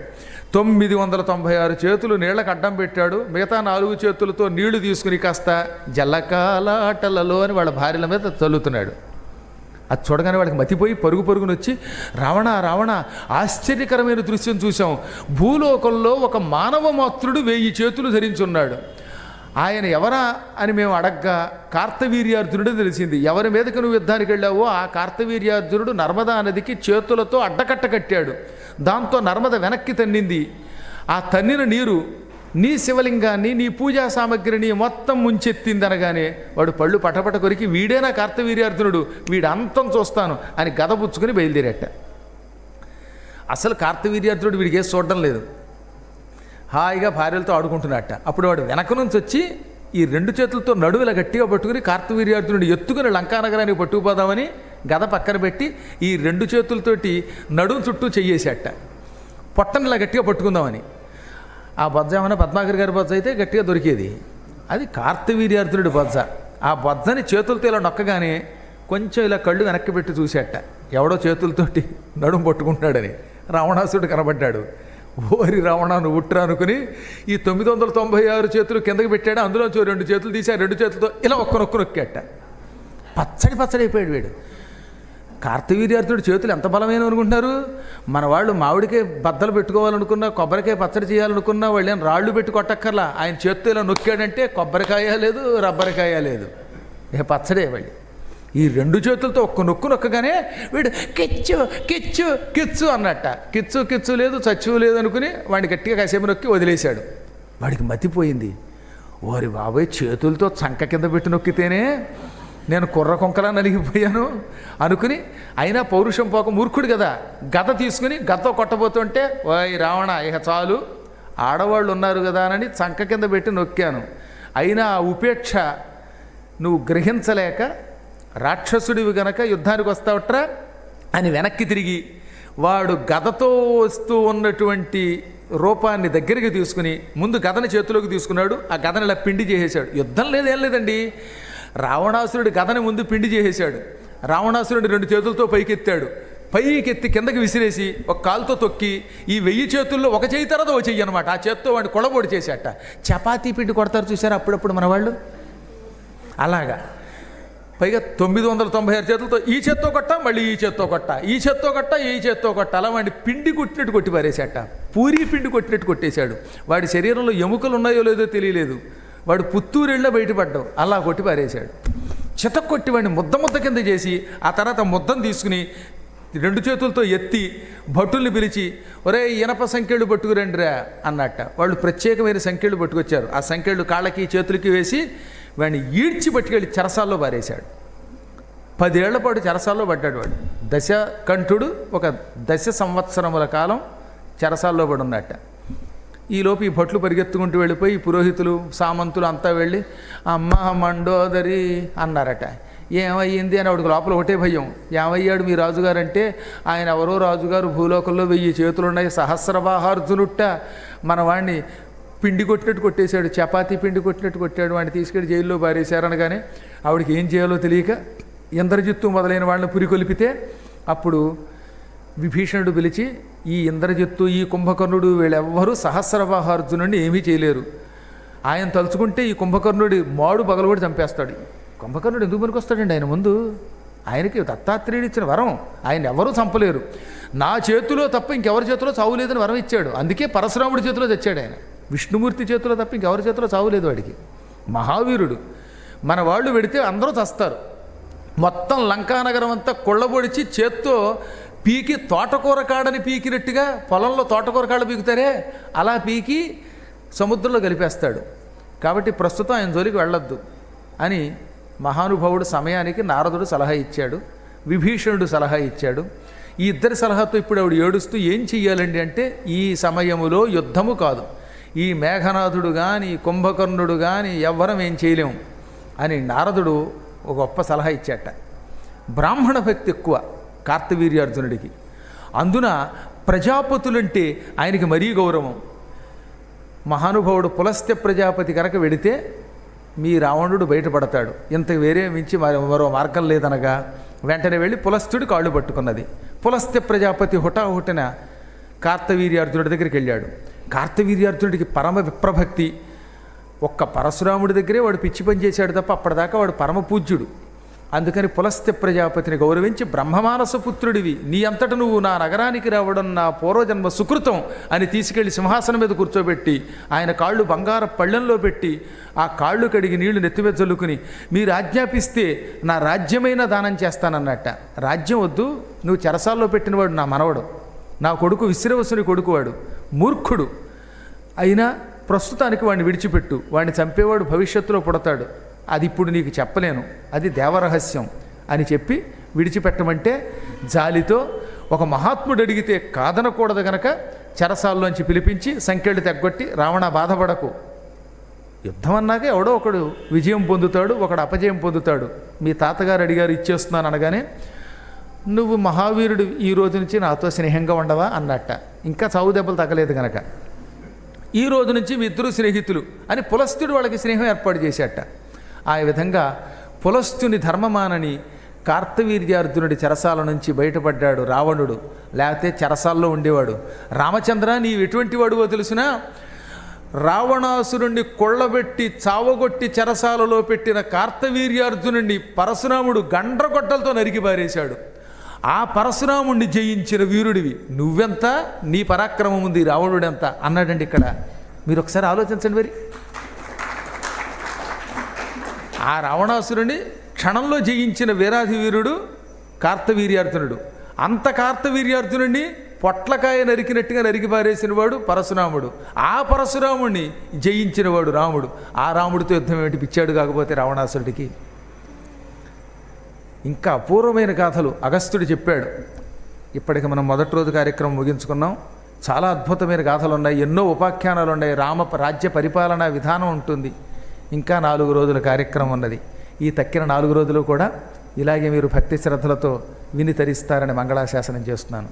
996 చేతులు నీళ్లకు అడ్డం పెట్టాడు. మిగతా 4 చేతులతో నీళ్లు తీసుకుని కాస్త జలకాలాటలలో అని వాళ్ళ భార్యల మీద చల్లుతున్నాడు. అది చూడగానే వాళ్ళకి మతిపోయి పరుగున వచ్చి, రావణ రావణ, ఆశ్చర్యకరమైన దృశ్యం చూసాం. భూలోకంలో ఒక మానవ మాతృడు 1000 చేతులు ధరించున్నాడు. ఆయన ఎవరా అని మేము అడగ్గా కార్తవీర్యార్జునుడు తెలిసింది. ఎవరి మీదకి నువ్వు యుద్ధానికి వెళ్ళావో ఆ కార్తవీర్యార్జునుడు నర్మదా నదికి చేతులతో అడ్డకట్ట కట్టాడు. దాంతో నర్మద వెనక్కి తన్నింది. ఆ తన్నిన నీరు నీ శివలింగాన్ని, నీ పూజా సామగ్రిని మొత్తం ముంచెత్తింది అనగానే వాడు పళ్ళు పటపట కొరికి, వీడేనా కార్తవీర్యార్జునుడు, వీడు అంతం చూస్తాను అని గదపుచ్చుకుని బయలుదేరట. అసలు కార్తవీర్యార్జునుడు వీడికి వేసి చూడడం లేదు. హాయిగా భార్యలతో ఆడుకుంటున్నట్ట. అప్పుడు వాడు వెనక నుంచి వచ్చి ఈ 2 చేతులతో నడువుల గట్టిగా పట్టుకుని కార్తవీర్యార్జునుడు ఎత్తుకుని లంకానగరానికి పట్టుకుపోదామని గద పక్కన పెట్టి ఈ 2 చేతులతోటి నడుము చుట్టూ చెయ్యేసేట. పొట్టని ఇలా గట్టిగా పట్టుకుందామని. ఆ బొజ్జ ఏమైనా పద్మాకర్ గారి బొజ్జ అయితే గట్టిగా దొరికేది. అది కార్తవీర్యార్జునుడి బొజ్జ. ఆ బొజ్జని చేతులతో ఇలా నొక్కగానే కొంచెం ఇలా కళ్ళు వెనక్కి పెట్టి చూసేట. ఎవడో చేతులతోటి నడుము పట్టుకుంటున్నాడని రావణాసుడు కనబడ్డాడు. ఓరి రావణ, నువ్వు ఉట్రా అనుకుని ఈ 996 చేతులు కిందకి పెట్టాడు. అందులో 2 చేతులు తీసి ఆ 2 చేతులతో ఇలా ఒక్క నొక్కేట. పచ్చడి అయిపోయాడు వీడు. కార్తవీర్యార్జునుడు చేతులు ఎంత బలమైన అనుకుంటున్నారు? మన వాళ్ళు మామిడికాయ బద్దలు పెట్టుకోవాలనుకున్నా, కొబ్బరికాయ పచ్చడి చేయాలనుకున్నా వాళ్ళు ఏం రాళ్ళు పెట్టి కొట్టక్కర్లా. ఆయన చేత్తో ఇలా నొక్కాడంటే కొబ్బరికాయ లేదు, రబ్బరికాయ లేదు, పచ్చడే వాళ్ళు. ఈ 2 చేతులతో ఒక్క నొక్కగానే వీడు కిచ్చు కిచ్చు కిచ్చు అన్నట్ట. కిచ్చు లేదు, చచ్చు లేదు అనుకుని వాడిని గట్టిగా కాసేపు నొక్కి వదిలేశాడు. వాడికి మతిపోయింది. ఓరి బాబాయ్, చేతులతో చంక కింద పెట్టి నొక్కితేనే నేను కుర్ర కొంకలా నలిగిపోయాను అనుకుని, అయినా పౌరుషం పోక మూర్ఖుడు కదా, గద తీసుకుని గదతో కొట్టబోతుంటే, ఓయ్ రావణ, ఇక చాలు, ఆడవాళ్ళు ఉన్నారు కదా అని చంక కింద పెట్టి నొక్కాను. అయినా ఆ ఉపేక్ష నువ్వు గ్రహించలేక, రాక్షసుడివి గనక యుద్ధానికి వస్తావట్రా అని వెనక్కి తిరిగి వాడు గదతో వస్తూ ఉన్నటువంటి రూపాన్ని దగ్గరికి తీసుకుని ముందు గదని చేతిలోకి తీసుకున్నాడు. ఆ గదని ఇలా పిండి చేసేశాడు. యుద్ధం ఏం లేదండి. రావణాసురుడి గదని ముందు పిండి చేసేశాడు. రావణాసురుడి 2 చేతులతో పైకెత్తాడు. పైకెత్తి కిందకి విసిరేసి ఒక కాలుతో తొక్కి ఈ 1000 చేతుల్లో ఒక చేయి తర్వాత ఒక చెయ్యి అనమాట. ఆ చేత్తో వాడిని కొడబొడి చేసేట. చపాతీ పిండి కొడతారు చూసారు అప్పుడప్పుడు మన వాళ్ళు, అలాగా. పైగా 996 చేతులతో ఈ చేత్తో కొట్ట, మళ్ళీ ఈ చేత్తో కొట్ట, ఈ చేత్తో కొట్ట, ఈ చేత్తో కొట్ట, అలా వాడిని పిండి కొట్టినట్టు కొట్టి పారేసేట. పూరీ పిండి కొట్టినట్టు కొట్టేశాడు. వాడి శరీరంలో ఎముకలు ఉన్నాయో లేదో తెలియలేదు. వాడు పుత్తూరెళ్ళ బయటపడ్డావు, అలా కొట్టి పారేశాడు. చితక్కొట్టి వాడిని ముద్ద కింద చేసి ఆ తర్వాత ముద్దను తీసుకుని 2 చేతులతో ఎత్తి భటుల్ని పిలిచి, ఒరే ఇనప సంఖ్యలు పట్టుకురండిరా అన్నట్ట. వాళ్ళు ప్రత్యేకమైన సంఖ్యలు పట్టుకొచ్చారు. ఆ సంఖ్యలు కాళ్ళకి చేతులకి వేసి వాడిని ఈడ్చి పట్టుకెళ్ళి చెరసాల్లో పారేశాడు. 10 ఏళ్ల పాటు చెరసాల్లో పడ్డాడు వాడు. దశకంఠుడు ఒక 10 సంవత్సరముల కాలం చెరసాల్లో పడి ఉన్నట్ట. ఈలోపు ఈ భట్లు పరిగెత్తుకుంటూ వెళ్ళిపోయి పురోహితులు సామంతులు అంతా వెళ్ళి అమ్మ మండోదరి అన్నారట. ఏమయ్యింది అని ఆవిడకి లోపల ఒకటే భయం. ఏమయ్యాడు మీ రాజుగారంటే, ఆయన ఎవరో రాజుగారు భూలోకంలో 1000 చేతులున్నాయి, సహస్రవాహార్జునుట్ట, మన వాడిని పిండి కొట్టినట్టు కొట్టేశాడు, చపాతీ పిండి కొట్టినట్టు కొట్టాడు, వాడిని తీసుకెళ్ళి జైల్లో పారేశారనగానే ఆవిడకి ఏం చేయాలో తెలియక ఇంద్రజిత్తు మొదలైన వాళ్ళని పురికొలిపితే అప్పుడు విభీషణుడు పిలిచి, ఈ ఇంద్రజిత్తు ఈ కుంభకర్ణుడు వీళ్ళెవ్వరూ సహస్రవాహార్జునుడిని ఏమీ చేయలేరు. ఆయన తలుచుకుంటే ఈ కుంభకర్ణుడి మాడు పగలగొడి చంపేస్తాడు. కుంభకర్ణుడు ఎందుకు పనికొస్తాడండి ఆయన ముందు? ఆయనకి దత్తాత్రేయుడు ఇచ్చిన వరం, ఆయన ఎవరూ చంపలేరు. నా చేతిలో తప్ప ఇంకెవరి చేతిలో చావులేదని వరం ఇచ్చాడు. అందుకే పరశురాముడి చేతిలో తెచ్చాడు ఆయన. విష్ణుమూర్తి చేతిలో తప్ప ఇంకెవరి చేతిలో చావులేదు వాడికి. మహావీరుడు. మన వాళ్ళు పెడితే అందరూ చస్తారు. మొత్తం లంకానగరం అంతా కొళ్ళబొడిచి చేత్తో పీకి తోటకూర కాడని పీకినట్టుగా, పొలంలో తోటకూర కాడ పీకుతారే అలా పీకి సముద్రంలో కలిపేస్తాడు. కాబట్టి ప్రస్తుతం ఆయన జోలికి వెళ్ళొద్దు అని మహానుభావుడు సమయానికి నారదుడు సలహా ఇచ్చాడు, విభీషణుడు సలహా ఇచ్చాడు. ఈ ఇద్దరి సలహాతో ఇప్పుడు ఆవిడ ఏడుస్తూ ఏం చెయ్యాలండి అంటే, ఈ సమయములో యుద్ధము కాదు, ఈ మేఘనాథుడు కానీ కుంభకర్ణుడు కానీ ఎవ్వరం ఏం చేయలేము అని నారదుడు ఒక గొప్ప సలహా ఇచ్చాట. బ్రాహ్మణ భక్తి ఎక్కువ కార్తవీర్యార్జునుడికి. అందున ప్రజాపతులంటే ఆయనకి మరీ గౌరవం. మహానుభావుడు పులస్త్య ప్రజాపతి కనుక వెడితే మీ రావణుడు బయటపడతాడు, ఇంత వేరే మించి మరో మార్గం లేదనగా వెంటనే వెళ్ళి పులస్త్యుడి కాళ్ళు పట్టుకున్నది. పులస్త్య ప్రజాపతి హుటాహుటిన కార్తవీర్యార్జునుడి దగ్గరికి వెళ్ళాడు. కార్తవీర్యార్జునుడికి పరమ విప్రభక్తి. ఒక్క పరశురాముడి దగ్గరే వాడు పిచ్చి పని చేశాడు తప్ప అప్పటిదాకా వాడు పరమ పూజ్యుడు. అందుకని పులస్త్య ప్రజాపతిని గౌరవించి, బ్రహ్మమానస పుత్రుడివి, నీ అంతట నువ్వు నా నగరానికి రావడం నా పూర్వజన్మ సుకృతం అని తీసుకెళ్లి సింహాసనం మీద కూర్చోబెట్టి ఆయన కాళ్ళు బంగార పళ్ళెంలో పెట్టి ఆ కాళ్ళు కడిగి నీళ్లు నెత్తిమీద చల్లుకుని, మీరు ఆజ్ఞాపిస్తే నా రాజ్యమైనా దానం చేస్తానన్నట్ట. రాజ్యం వద్దు, నువ్వు చెరసాల్లో పెట్టినవాడు నా మనవడు, నా కొడుకు విశ్రవసుని కొడుకువాడు, మూర్ఖుడు అయినా ప్రస్తుతానికి వాడిని విడిచిపెట్టు, వాడిని చంపేవాడు భవిష్యత్తులో పుడతాడు, అది ఇప్పుడు నీకు చెప్పలేను, అది దేవరహస్యం అని చెప్పి విడిచిపెట్టమంటే జాలితో ఒక మహాత్ముడు అడిగితే కాదనకూడదు గనక చెరసాల్లోంచి పిలిపించి సంకెళ్ళు తెగ్గొట్టి, రావణ బాధపడకు, యుద్ధం అన్నాక ఎవడో ఒకడు విజయం పొందుతాడు, ఒకడు అపజయం పొందుతాడు, మీ తాతగారు అడిగారు ఇచ్చేస్తున్నాను అనగానే, నువ్వు మహావీరుడు, ఈ రోజు నుంచి నాతో స్నేహంగా ఉండవా అన్నట్ట. ఇంకా చావు దెబ్బలు తగ్గలేదు కనుక ఈ రోజు నుంచి మీ ఇద్దరు స్నేహితులు అని పులస్త్యుడు వాళ్ళకి స్నేహం ఏర్పాటు చేశాట. ఆ విధంగా పులస్త్యుని ధర్మమానని కార్తవీర్యార్జునుడి చెరసాల నుంచి బయటపడ్డాడు రావణుడు. లేకపోతే చెరసాల్లో ఉండేవాడు. రామచంద్ర నీవు ఎటువంటి వాడువో తెలుసునా, రావణాసురుణ్ణి కొళ్ళబెట్టి చావగొట్టి చెరసాలలో పెట్టిన కార్తవీర్యార్జునుడిని పరశురాముడు గండ్రగొట్టలతో నరికి పారేశాడు. ఆ పరశురాముణ్ణి జయించిన వీరుడివి నువ్వెంత, నీ పరాక్రమం ఉంది రావణుడెంత అన్నాడండి. ఇక్కడ మీరు ఒకసారి ఆలోచించండి. మరి ఆ రావణాసురుని క్షణంలో జయించిన వీరాధి వీరుడు కార్తవీర్యార్జునుడు. అంత కార్తవీర్యార్జునుడిని పొట్లకాయ నరికినట్టుగా నరికి పారేసిన వాడు పరశురాముడు. ఆ పరశురాముడిని జయించినవాడు రాముడు. ఆ రాముడితో యుద్ధం ఏమిటి పిచ్చాడు కాకపోతే రావణాసురుడికి. ఇంకా అపూర్వమైన గాథలు అగస్త్యుడు చెప్పాడు. ఇప్పటికి మనం మొదటి రోజు కార్యక్రమం ముగించుకున్నాం. చాలా అద్భుతమైన గాథలు ఉన్నాయి, ఎన్నో ఉపాఖ్యానాలు ఉన్నాయి, రాజ్య పరిపాలనా విధానం ఉంటుంది. ఇంకా 4 రోజుల కార్యక్రమం ఉన్నది. ఈ తక్కిన 4 రోజులు కూడా ఇలాగే మీరు భక్తి శ్రద్ధలతో విని తరిస్తారని మంగళాశాసనం చేస్తున్నాను.